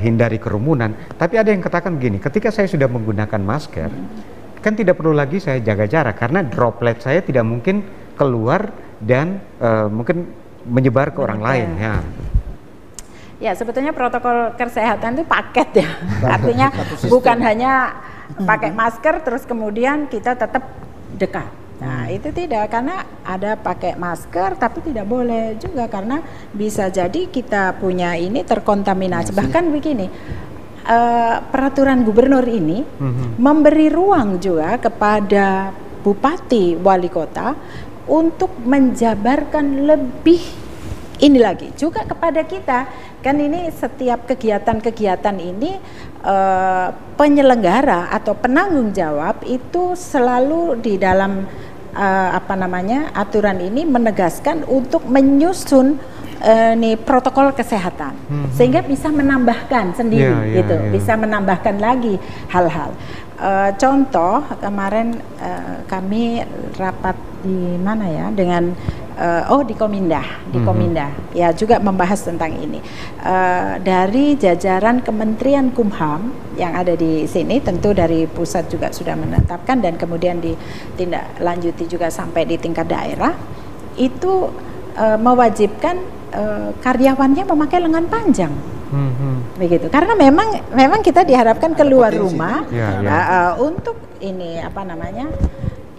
hindari kerumunan. Tapi ada yang katakan gini, ketika saya sudah menggunakan masker, kan tidak perlu lagi saya jaga jarak, karena droplet saya tidak mungkin keluar dan mungkin menyebar ke orang lain ya. Ya, sebetulnya protokol kesehatan itu paket ya. Artinya bukan hanya pakai masker terus kemudian kita tetap dekat. Nah, itu tidak, karena ada pakai masker tapi tidak boleh juga, karena bisa jadi kita punya ini terkontaminasi. Bahkan begini, peraturan gubernur ini memberi ruang juga kepada bupati, wali kota untuk menjabarkan lebih ini lagi juga kepada kita. Kan ini setiap kegiatan-kegiatan ini penyelenggara atau penanggung jawab itu selalu di dalam aturan ini menegaskan untuk menyusun protokol kesehatan, sehingga bisa menambahkan sendiri bisa menambahkan lagi hal-hal. Contoh kemarin kami rapat di mana ya dengan di Komindah, ya juga membahas tentang ini. Dari jajaran Kementerian Kumham yang ada di sini, tentu dari pusat juga sudah menetapkan dan kemudian ditindaklanjuti juga sampai di tingkat daerah, itu mewajibkan karyawannya memakai lengan panjang. Begitu, karena memang kita diharapkan keluar rumah untuk ini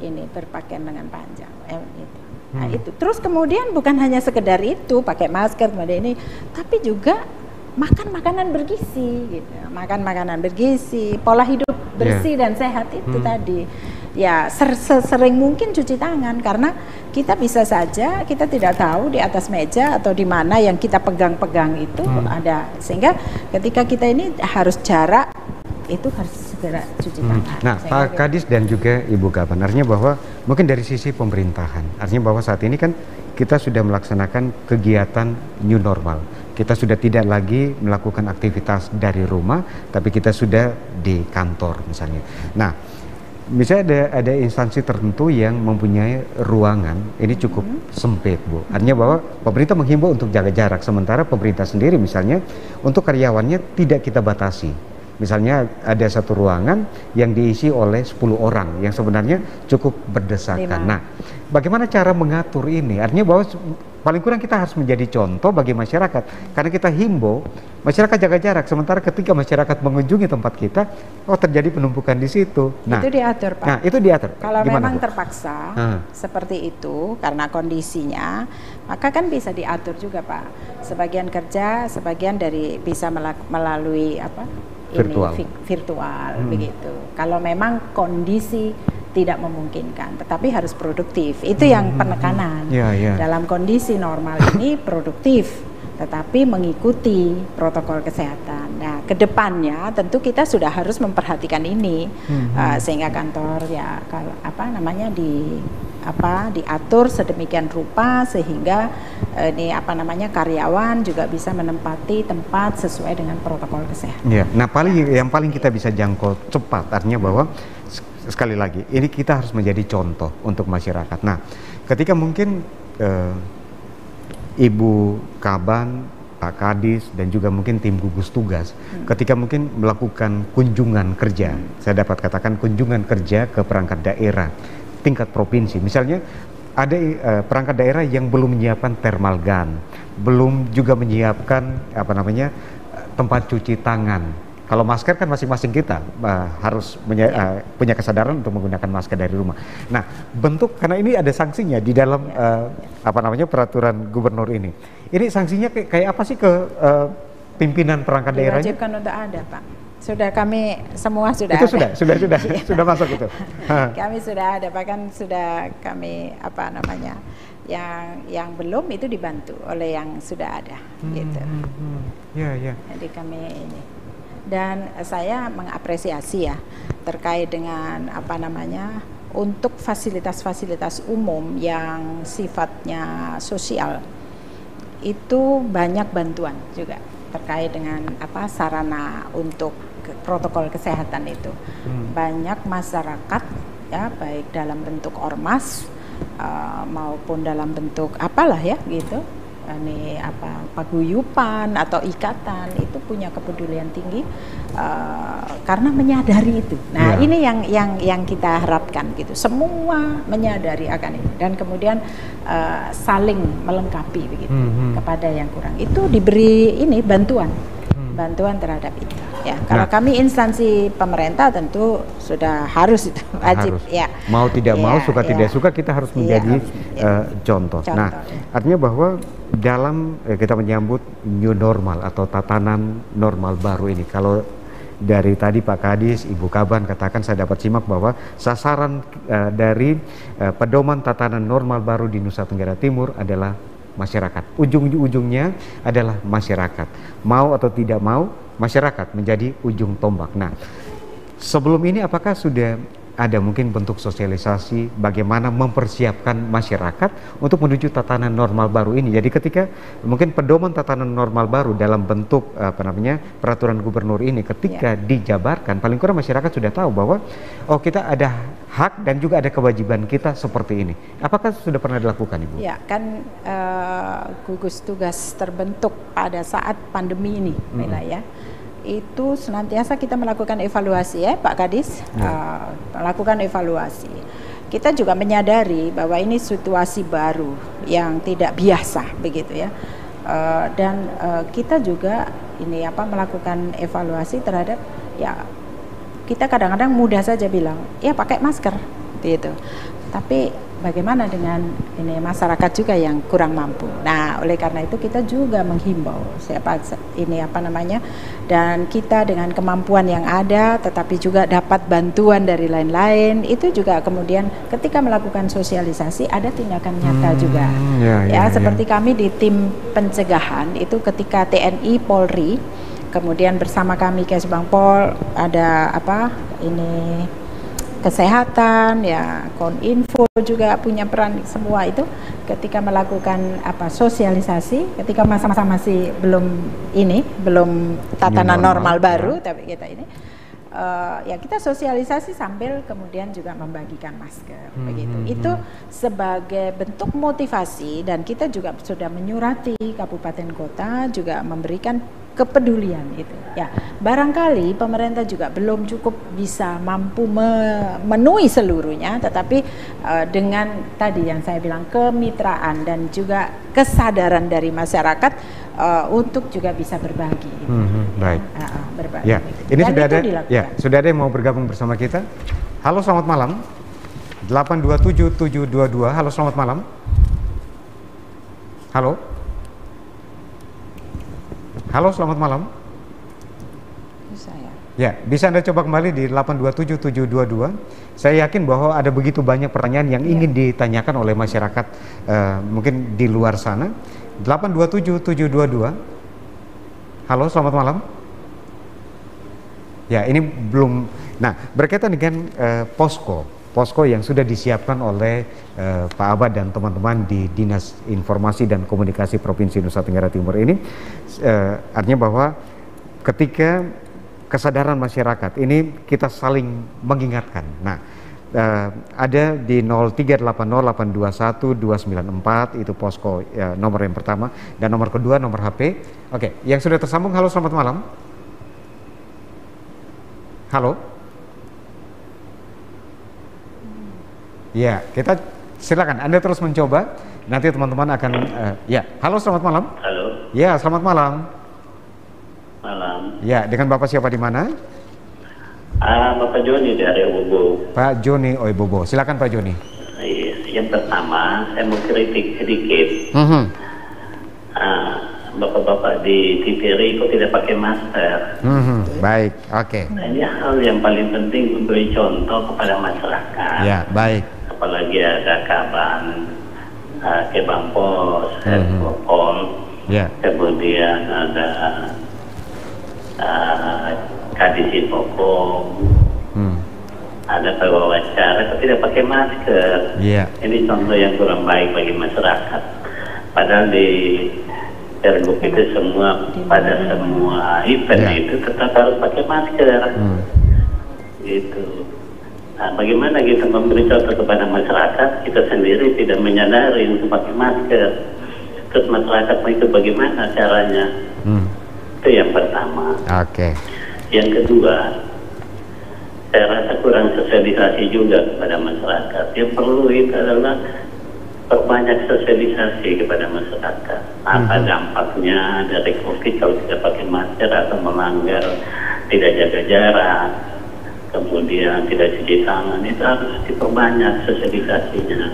ini berpakaian lengan panjang. Nah, itu terus kemudian bukan hanya sekedar itu pakai masker kemudian ini, tapi juga makan makanan bergizi gitu. Makan makanan bergizi, pola hidup bersih dan sehat itu tadi. ya sering mungkin cuci tangan, karena kita bisa saja kita tidak tahu di atas meja atau di mana yang kita pegang-pegang itu ada, sehingga ketika kita ini harus jarak itu harus segera cuci tangan. Nah, Pak Kadis dan juga Ibu Kaban, artinya bahwa mungkin dari sisi pemerintahan, artinya bahwa saat ini kan kita sudah melaksanakan kegiatan new normal. Kita sudah tidak lagi melakukan aktivitas dari rumah, tapi kita sudah di kantor misalnya. Nah, misalnya ada instansi tertentu yang mempunyai ruangan ini cukup sempit, Bu. Artinya bahwa pemerintah menghimbau untuk jaga jarak, sementara pemerintah sendiri misalnya untuk karyawannya tidak kita batasi. Misalnya ada satu ruangan yang diisi oleh 10 orang yang sebenarnya cukup berdesakan. Nah, bagaimana cara mengatur ini? Artinya bahwa paling kurang kita harus menjadi contoh bagi masyarakat, karena kita himbau masyarakat jaga jarak, sementara ketika masyarakat mengunjungi tempat kita, terjadi penumpukan di situ. Nah, itu diatur, Pak. Nah, itu diatur. Kalau gimana, memang Bu? terpaksa seperti itu karena kondisinya, maka kan bisa diatur juga, Pak. Sebagian kerja, sebagian dari bisa melalui virtual begitu. Kalau memang kondisi tidak memungkinkan, tetapi harus produktif. Itu yang penekanan. Dalam kondisi normal ini produktif, tetapi mengikuti protokol kesehatan. Nah, kedepannya tentu kita sudah harus memperhatikan ini, sehingga kantor diatur sedemikian rupa sehingga karyawan juga bisa menempati tempat sesuai dengan protokol kesehatan. Nah, yang paling kita bisa jangkau cepat, artinya bahwa sekali lagi ini kita harus menjadi contoh untuk masyarakat. Nah, ketika mungkin Ibu Kaban, Pak Kadis, dan juga mungkin tim gugus tugas, ketika mungkin melakukan kunjungan kerja, saya dapat katakan kunjungan kerja ke perangkat daerah tingkat provinsi, misalnya ada perangkat daerah yang belum menyiapkan thermal gun, belum juga menyiapkan tempat cuci tangan. Kalau masker kan masing-masing kita harus punya kesadaran untuk menggunakan masker dari rumah. Nah, karena ini ada sanksinya di dalam peraturan gubernur ini. Ini sanksinya kayak apa sih ke pimpinan perangkat daerahnya? Diwajibkan untuk ada, Pak. Sudah kami semua sudah itu ada. sudah masuk itu. Kami sudah ada, bahkan sudah kami yang belum itu dibantu oleh yang sudah ada gitu. Jadi kami ini, dan saya mengapresiasi ya terkait dengan untuk fasilitas-fasilitas umum yang sifatnya sosial itu banyak bantuan juga terkait dengan sarana untuk protokol kesehatan itu. Banyak masyarakat ya, baik dalam bentuk ormas maupun dalam bentuk gitu, ini paguyupan atau ikatan, itu punya kepedulian tinggi karena menyadari itu. Nah, ini yang kita harapkan gitu. Semua menyadari akan ini dan kemudian saling melengkapi begitu kepada yang kurang. Itu diberi bantuan terhadap itu. Ya, kalau kami instansi pemerintah tentu sudah harus itu wajib ya. Mau tidak mau, suka tidak suka kita harus menjadi contoh. Nah, artinya bahwa dalam kita menyambut new normal atau tatanan normal baru ini, kalau dari tadi Pak Kadis, Ibu Kaban katakan, saya dapat simak bahwa sasaran dari pedoman tatanan normal baru di Nusa Tenggara Timur adalah masyarakat. Ujung-ujungnya adalah masyarakat. Mau atau tidak mau, masyarakat menjadi ujung tombak. Nah, sebelum ini apakah sudah ada mungkin bentuk sosialisasi bagaimana mempersiapkan masyarakat untuk menuju tatanan normal baru ini? Jadi ketika mungkin pedoman tatanan normal baru dalam bentuk peraturan gubernur ini ketika dijabarkan, paling kurang masyarakat sudah tahu bahwa kita ada hak dan juga ada kewajiban kita seperti ini. Apakah sudah pernah dilakukan, Ibu? Ya, kan gugus tugas terbentuk pada saat pandemi ini, ya. Itu senantiasa kita melakukan evaluasi ya, Pak Kadis, melakukan evaluasi. Kita juga menyadari bahwa ini situasi baru yang tidak biasa begitu ya, dan kita juga melakukan evaluasi terhadap kita kadang-kadang mudah saja bilang ya pakai masker gitu, tapi bagaimana dengan ini masyarakat juga yang kurang mampu. Nah, oleh karena itu kita juga menghimbau dan kita dengan kemampuan yang ada, tetapi juga dapat bantuan dari lain-lain, itu juga kemudian ketika melakukan sosialisasi ada tindakan nyata juga. Seperti kami di tim pencegahan itu ketika TNI, Polri, kemudian bersama kami Kesbangpol ada kesehatan, ya Koninfo juga punya peran, semua itu ketika melakukan sosialisasi ketika masa-masa masih belum tatanan normal baru, tapi kita ini kita sosialisasi sambil kemudian juga membagikan masker begitu. Itu sebagai bentuk motivasi, dan kita juga sudah menyurati kabupaten kota juga memberikan kepedulian itu. Ya, barangkali pemerintah juga belum cukup bisa mampu memenuhi seluruhnya, tetapi dengan tadi yang saya bilang kemitraan dan juga kesadaran dari masyarakat untuk juga bisa berbagi. Baik. Berbagi. Ya, ini dan sudah ada. Dilakukan. Ya, sudah ada yang mau bergabung bersama kita. Halo, selamat malam. 827722. Halo, selamat malam. Halo. Halo, selamat malam. Ya, bisa Anda coba kembali di 827722. Saya yakin bahwa ada begitu banyak pertanyaan yang ingin ditanyakan oleh masyarakat mungkin di luar sana. 827722. Halo, selamat malam. Ya, ini belum. Nah, berkaitan dengan posko yang sudah disiapkan oleh Pak Abad dan teman-teman di Dinas Informasi dan Komunikasi Provinsi Nusa Tenggara Timur ini, artinya bahwa ketika kesadaran masyarakat ini kita saling mengingatkan. Nah, ada di 0380821294 itu posko nomor yang pertama, dan nomor kedua nomor HP. Oke, yang sudah tersambung, halo, selamat malam. Halo. Ya, kita silakan Anda terus mencoba. Nanti teman-teman akan halo, selamat malam. Halo. Ya, selamat malam. Malam. Ya, dengan Bapak siapa di mana? Bapak Joni dari Oibobo. Pak Joni Oibobo. Silakan Pak Joni. Yang pertama, saya mau kritik sedikit. Bapak-bapak di TVRI kok tidak pakai masker. Baik, oke. Nah, ini hal yang paling penting memberi contoh kepada masyarakat. Ya, baik. Apalagi ada Kaban, Kebangpos, Pol, kemudian ada Kadis Infocom, ada pewawancara kok tidak pakai masker. Ini contoh yang kurang baik bagi masyarakat. Padahal di Pergub itu pada semua event itu tetap harus pakai masker. Gitu. Nah, bagaimana kita memberi contoh kepada masyarakat, kita sendiri tidak menyadari untuk pakai masker. Terus masyarakat itu bagaimana caranya? Itu yang pertama. Yang kedua, saya rasa kurang sosialisasi juga kepada masyarakat. Yang perlu itu adalah perbanyak sosialisasi kepada masyarakat. Apa dampaknya dari COVID kalau tidak pakai masker atau melanggar tidak jaga jarak, kemudian tidak cuci tangan, itu harus diperbanyak sosialisasinya.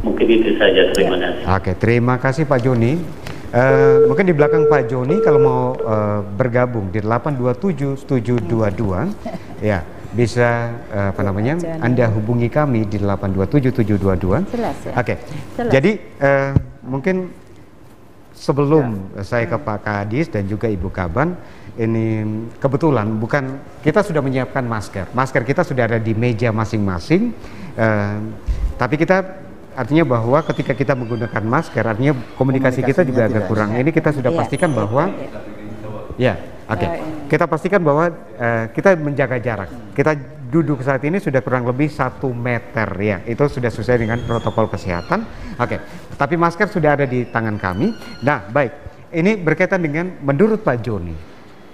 Mungkin itu saja, terima kasih. Terima kasih Pak Joni. Mungkin di belakang Pak Joni kalau mau bergabung di 827722 ya bisa Anda hubungi kami di 827722. Jadi mungkin sebelum saya ke Pak Kadis dan juga Ibu Kaban, ini kebetulan kita sudah menyiapkan masker kita sudah ada di meja masing-masing, tapi kita artinya bahwa ketika kita menggunakan masker artinya komunikasi kita juga agak kurang. Ini kita sudah pastikan bahwa kita pastikan bahwa kita menjaga jarak. Kita duduk saat ini sudah kurang lebih 1 meter ya. Itu sudah sesuai dengan protokol kesehatan. Tapi masker sudah ada di tangan kami. Nah, baik. Ini berkaitan dengan menurut Pak Joni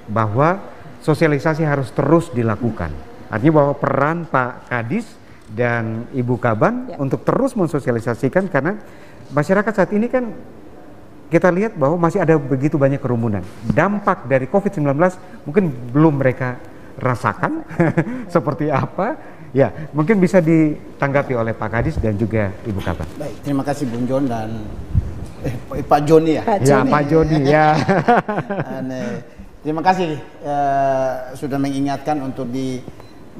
bahwa sosialisasi harus terus dilakukan. Artinya bahwa peran Pak Kadis dan Ibu Kaban untuk terus mensosialisasikan, karena masyarakat saat ini kan kita lihat bahwa masih ada begitu banyak kerumunan. Dampak dari COVID-19 mungkin belum mereka rasakan seperti apa. Ya, mungkin bisa ditanggapi oleh Pak Kadis dan juga Ibu Kaban. Baik, terima kasih Bung John dan Pak Joni ya. Pak Joni ya. Terima kasih sudah mengingatkan untuk di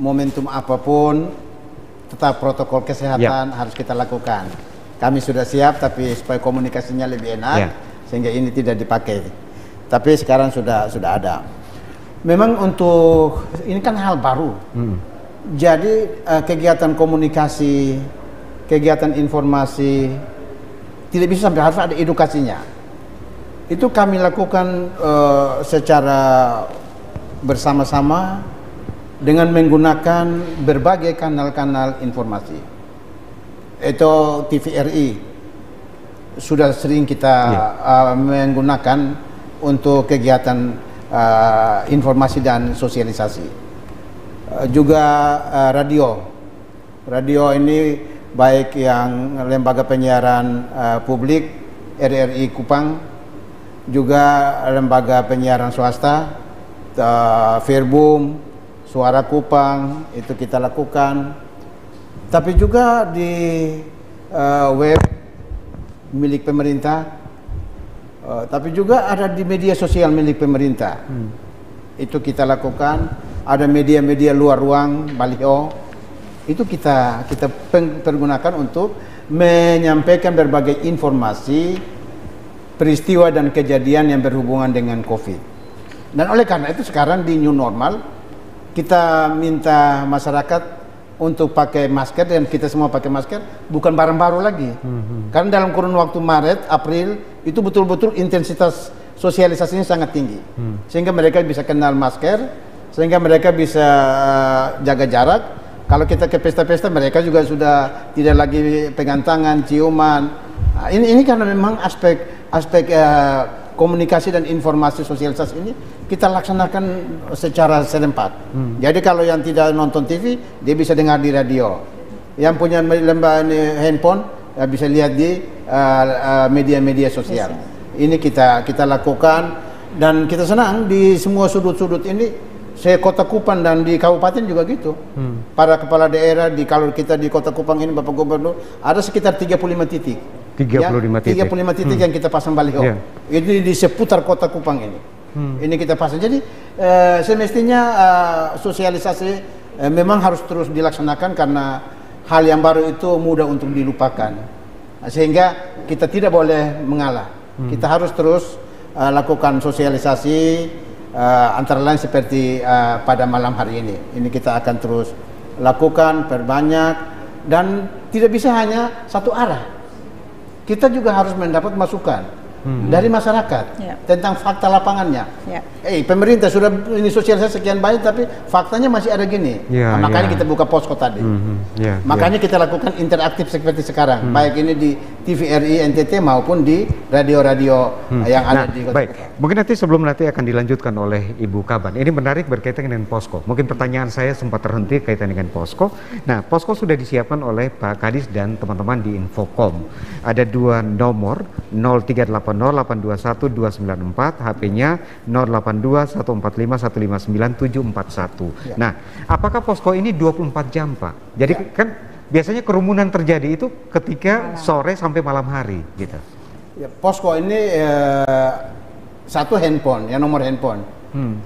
momentum apapun tetap protokol kesehatan harus kita lakukan. Kami sudah siap, tapi supaya komunikasinya lebih enak sehingga ini tidak dipakai. Tapi sekarang sudah ada. Memang untuk ini kan hal baru. Jadi kegiatan komunikasi, kegiatan informasi tidak bisa sampai, harus ada edukasinya. Itu kami lakukan secara bersama-sama dengan menggunakan berbagai kanal-kanal informasi. Itu TVRI sudah sering kita menggunakan untuk kegiatan informasi dan sosialisasi. Juga radio ini baik yang lembaga penyiaran publik RRI Kupang, juga lembaga penyiaran swasta Verbum, Suara Kupang itu kita lakukan. Tapi juga di web milik pemerintah, tapi juga ada di media sosial milik pemerintah. Itu kita lakukan. Ada media-media luar ruang, baliho, itu kita pergunakan untuk menyampaikan berbagai informasi, peristiwa dan kejadian yang berhubungan dengan COVID. Dan oleh karena itu sekarang di new normal kita minta masyarakat untuk pakai masker, dan kita semua pakai masker, bukan barang baru lagi. Karena dalam kurun waktu Maret, April itu betul-betul intensitas sosialisasinya sangat tinggi, sehingga mereka bisa kenal masker, sehingga mereka bisa jaga jarak. Kalau kita ke pesta-pesta, mereka juga sudah tidak lagi pegang tangan, ciuman. Ini karena memang aspek komunikasi dan informasi sosialisasi ini kita laksanakan secara serempak. Jadi kalau yang tidak nonton TV, dia bisa dengar di radio. Yang punya handphone bisa lihat di media-media sosial. Ini kita lakukan, dan kita senang di semua sudut-sudut ini. Saya Kota Kupang dan di kabupaten juga gitu. Para kepala daerah kalau kita di Kota Kupang ini, Bapak Gubernur, ada sekitar 35 titik. 35 titik. 35 titik yang kita pasang baliho. Ini di seputar Kota Kupang ini. Ini kita pasang. Jadi semestinya sosialisasi memang harus terus dilaksanakan, karena hal yang baru itu mudah untuk dilupakan. Sehingga kita tidak boleh mengalah. Kita harus terus lakukan sosialisasi, antara lain seperti pada malam hari ini. Ini kita akan terus lakukan, perbanyak, dan tidak bisa hanya satu arah. Kita juga harus mendapat masukan dari masyarakat tentang fakta lapangannya. Pemerintah sudah ini sosialisasi sekian banyak, tapi faktanya masih ada gini. Makanya kita buka posko tadi. Makanya kita lakukan interaktif seperti sekarang, baik ini di TVRI NTT maupun di radio-radio yang ada di Kota Baik, mungkin nanti akan dilanjutkan oleh Ibu Kaban. Ini menarik berkaitan dengan posko. Mungkin pertanyaan saya sempat terhenti kaitan dengan posko. Nah, posko sudah disiapkan oleh Pak Kadis dan teman-teman di Infocom. Ada 2 nomor, 0380821294, HP-nya 082145159741. Nah, apakah posko ini 24 jam, Pak? Jadi kan biasanya kerumunan terjadi itu ketika sore sampai malam hari, gitu. Posko ini satu handphone, ya nomor handphone.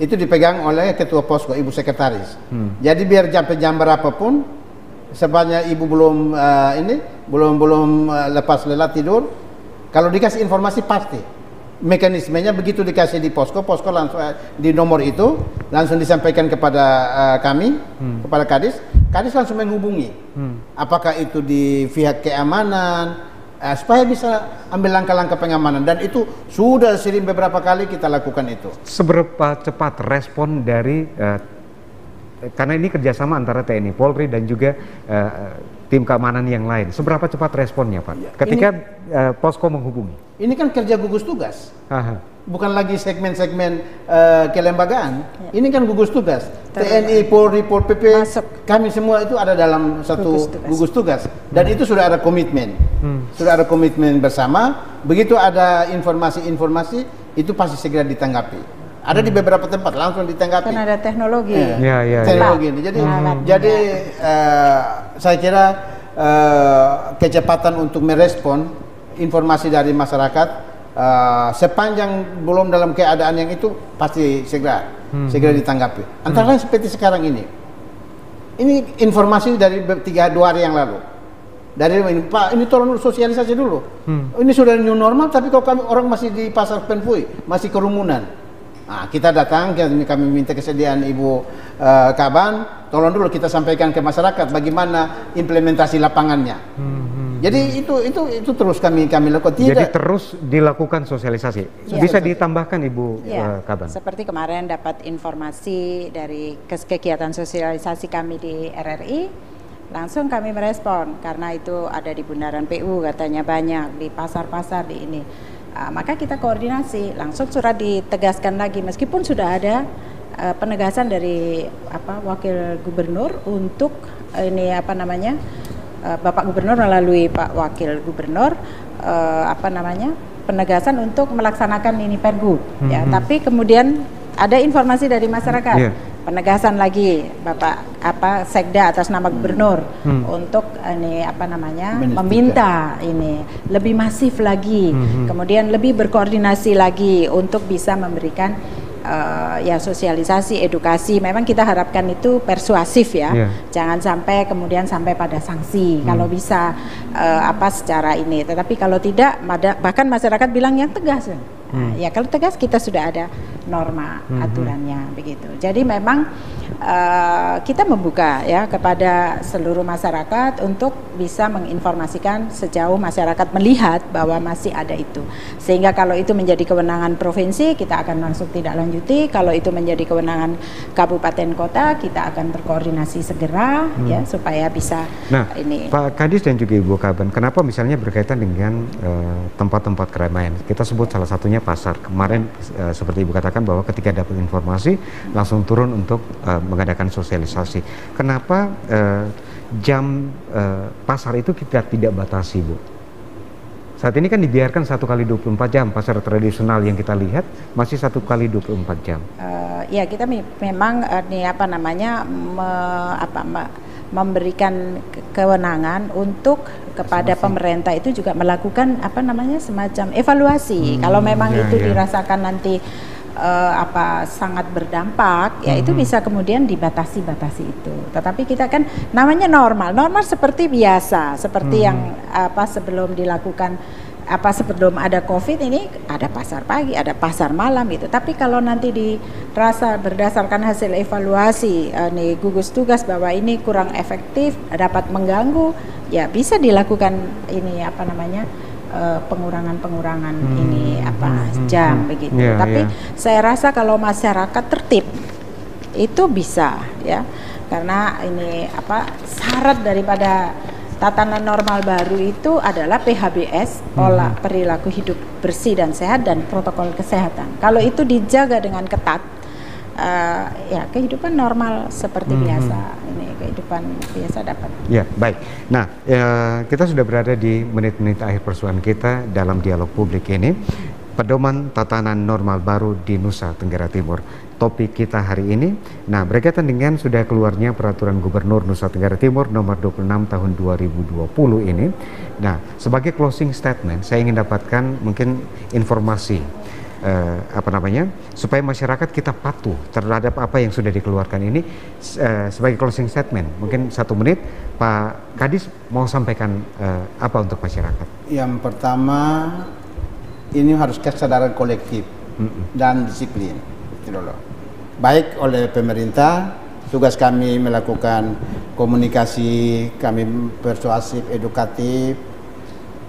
Itu dipegang oleh ketua posko, ibu sekretaris. Jadi biar sampai jam berapapun, sebanyak ibu belum belum lepas lelah tidur, kalau dikasih informasi pasti. Mekanismenya begitu dikasih di posko langsung di nomor itu langsung disampaikan kepada kami, kepada Kadis langsung menghubungi. Apakah itu di pihak keamanan, supaya bisa ambil langkah-langkah pengamanan, dan itu sudah sering beberapa kali kita lakukan itu. Seberapa cepat respon dari karena ini kerjasama antara TNI, Polri dan juga tim keamanan yang lain, seberapa cepat responnya, Pak? Ketika posko menghubungi. Ini kan kerja gugus tugas, bukan lagi segmen-segmen kelembagaan. Ini kan gugus tugas. TNI, Polri, Pol PP, kami semua itu ada dalam satu gugus tugas. Dan itu sudah ada komitmen, sudah ada komitmen bersama. Begitu ada informasi-informasi, itu pasti segera ditanggapi. Ada di beberapa tempat langsung ditanggapi. Kan ada teknologi. Teknologi ini. Jadi saya kira kecepatan untuk merespon informasi dari masyarakat sepanjang belum dalam keadaan yang itu pasti segera ditanggapi. Antara lain seperti sekarang ini. Ini informasi dari 2 hari yang lalu. Dari ini, Pak, ini tolong sosialisasi dulu. Ini sudah new normal, tapi kalau orang masih di pasar Penfui, masih kerumunan. Nah, kita datang, kami minta kesediaan Ibu Kaban, tolong dulu kita sampaikan ke masyarakat bagaimana implementasi lapangannya. Jadi itu terus kami lakukan. Jadi terus dilakukan sosialisasi. Bisa ditambahkan Ibu Kaban? Seperti kemarin dapat informasi dari kegiatan sosialisasi kami di RRI. Langsung kami merespon karena itu ada di Bundaran PU katanya banyak, di pasar-pasar di ini. Maka kita koordinasi, langsung surat ditegaskan lagi meskipun sudah ada penegasan dari Wakil Gubernur untuk ini Bapak Gubernur melalui Pak Wakil Gubernur penegasan untuk melaksanakan ini Pergub ya. Tapi kemudian ada informasi dari masyarakat. Penegasan lagi Bapak Sekda atas nama Gubernur untuk ini meminta ini lebih masif lagi, kemudian lebih berkoordinasi lagi untuk bisa memberikan sosialisasi, edukasi. Memang kita harapkan itu persuasif ya, jangan sampai kemudian sampai pada sanksi kalau bisa secara ini. Tetapi kalau tidak, bahkan masyarakat bilang yang tegas. Ya kalau tegas kita sudah ada norma aturannya begitu. Jadi memang kita membuka ya kepada seluruh masyarakat untuk bisa menginformasikan sejauh masyarakat melihat bahwa masih ada itu. Sehingga kalau itu menjadi kewenangan provinsi, kita akan langsung tidak lanjuti. Kalau itu menjadi kewenangan kabupaten kota, kita akan berkoordinasi segera ya supaya bisa ini. Pak Kadis dan juga Ibu Kaban, kenapa misalnya berkaitan dengan tempat-tempat keramaian? Kita sebut salah satunya pasar. Kemarin seperti Ibu katakan bahwa ketika dapat informasi langsung turun untuk mengadakan sosialisasi. Kenapa jam pasar itu kita tidak batasi, Bu? Saat ini kan dibiarkan 1 kali 24 jam, pasar tradisional yang kita lihat masih 1 kali 24 jam. Ya kita memang memberikan kewenangan untuk kepada pemerintah itu juga melakukan semacam evaluasi. Kalau memang itu dirasakan nanti sangat berdampak, ya itu bisa kemudian dibatasi itu. Tetapi kita kan namanya normal seperti biasa, seperti yang sebelum dilakukan sebelum ada COVID ini ada pasar pagi, ada pasar malam gitu. Tapi kalau nanti dirasa berdasarkan hasil evaluasi nih gugus tugas bahwa ini kurang efektif, dapat mengganggu, ya bisa dilakukan ini pengurangan ini jam begitu. Tapi saya rasa kalau masyarakat tertib itu bisa ya, karena ini syarat daripada tatanan normal baru itu adalah PHBS, pola perilaku hidup bersih dan sehat, dan protokol kesehatan. Kalau itu dijaga dengan ketat, ya kehidupan normal seperti biasa, ini kehidupan biasa dapat. Ya, baik. Nah, kita sudah berada di menit-menit akhir persoalan kita dalam dialog publik ini. Pedoman tatanan normal baru di Nusa Tenggara Timur. Topik kita hari ini, berkaitan dengan sudah keluarnya Peraturan Gubernur Nusa Tenggara Timur nomor 26 tahun 2020 ini. Nah, sebagai closing statement, saya ingin dapatkan mungkin informasi supaya masyarakat kita patuh terhadap apa yang sudah dikeluarkan ini. Sebagai closing statement, mungkin 1 menit, Pak Kadis mau sampaikan apa untuk masyarakat? Yang pertama, ini harus kesadaran kolektif dan disiplin. Baik oleh pemerintah, tugas kami melakukan komunikasi, kami persuasif, edukatif,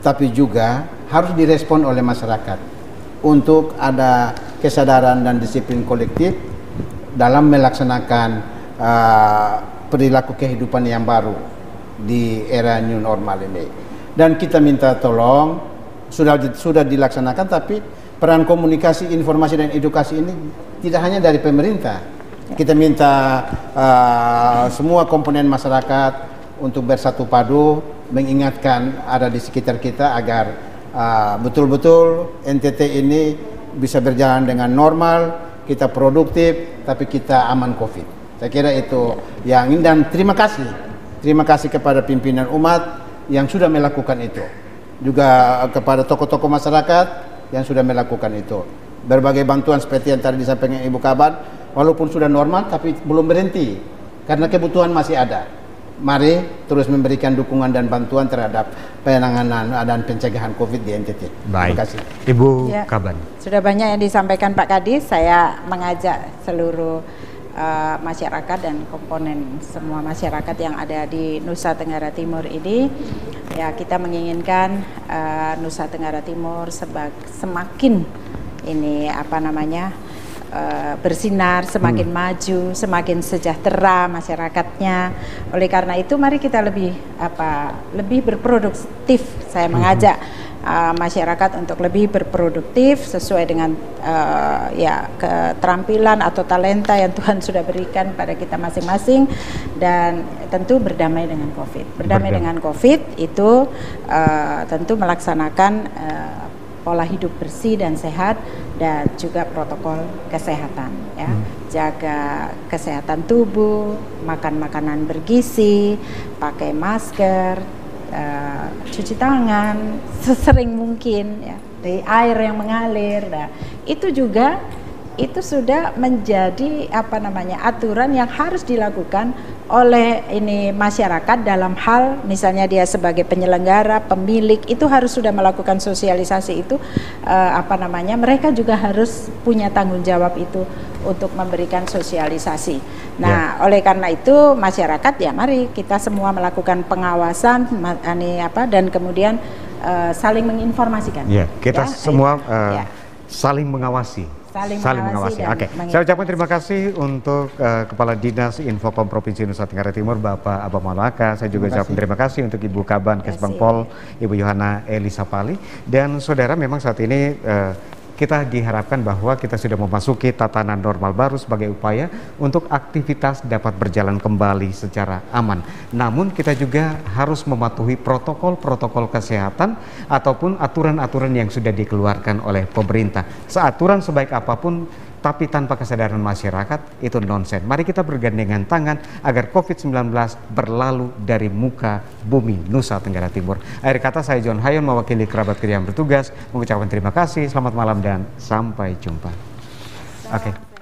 tapi juga harus direspon oleh masyarakat untuk ada kesadaran dan disiplin kolektif dalam melaksanakan perilaku kehidupan yang baru di era new normal ini. Dan kita minta tolong, sudah dilaksanakan, tapi peran komunikasi, informasi dan edukasi ini tidak hanya dari pemerintah. Kita minta semua komponen masyarakat untuk bersatu padu, mengingatkan ada di sekitar kita agar betul-betul NTT ini bisa berjalan dengan normal, kita produktif, tapi kita aman COVID. Saya kira itu yang ini, dan terima kasih kepada pimpinan umat yang sudah melakukan itu, juga kepada tokoh-tokoh masyarakat yang sudah melakukan itu. Berbagai bantuan seperti yang tadi disampaikan Ibu Kaban, walaupun sudah normal tapi belum berhenti karena kebutuhan masih ada. Mari terus memberikan dukungan dan bantuan terhadap penanganan dan pencegahan COVID di NTT. Baik. Terima kasih. Ibu Kaban. Sudah banyak yang disampaikan Pak Kadis. Saya mengajak seluruh masyarakat dan komponen semua masyarakat yang ada di Nusa Tenggara Timur ini, ya kita menginginkan Nusa Tenggara Timur semakin ini bersinar, semakin maju, semakin sejahtera masyarakatnya. Oleh karena itu mari kita lebih berproduktif. Saya mengajak masyarakat untuk lebih berproduktif sesuai dengan keterampilan atau talenta yang Tuhan sudah berikan pada kita masing-masing, dan tentu berdamai dengan COVID. Berdamai dengan COVID itu tentu melaksanakan pola hidup bersih dan sehat, dan juga protokol kesehatan, ya. Jaga kesehatan tubuh, makan makanan bergizi, pakai masker, cuci tangan sesering mungkin, ya, dari air yang mengalir. Nah, itu juga sudah menjadi aturan yang harus dilakukan oleh masyarakat dalam hal misalnya dia sebagai penyelenggara, pemilik, itu harus sudah melakukan sosialisasi itu. Mereka juga harus punya tanggung jawab itu untuk memberikan sosialisasi. Nah, oleh karena itu masyarakat, ya mari kita semua melakukan pengawasan dan kemudian saling menginformasikan. Kita semua saling mengawasi. Oke, saya ucapkan terima kasih untuk Kepala Dinas Infocom Provinsi Nusa Tenggara Timur, Bapak Abah Malaka. Saya juga ucapkan terima kasih untuk Ibu Kaban Kesbangpol, Ibu Yohana Elisa Pali. Dan saudara, memang saat ini kita diharapkan bahwa kita sudah memasuki tatanan normal baru sebagai upaya untuk aktivitas dapat berjalan kembali secara aman. Namun kita juga harus mematuhi protokol-protokol kesehatan ataupun aturan-aturan yang sudah dikeluarkan oleh pemerintah. Seaturan sebaik apapun, tapi tanpa kesadaran masyarakat itu nonsen. Mari kita bergandengan tangan agar COVID-19 berlalu dari muka bumi Nusa Tenggara Timur. Akhir kata, saya John Hayon mewakili kerabat kerja yang bertugas mengucapkan terima kasih, selamat malam dan sampai jumpa. Oke.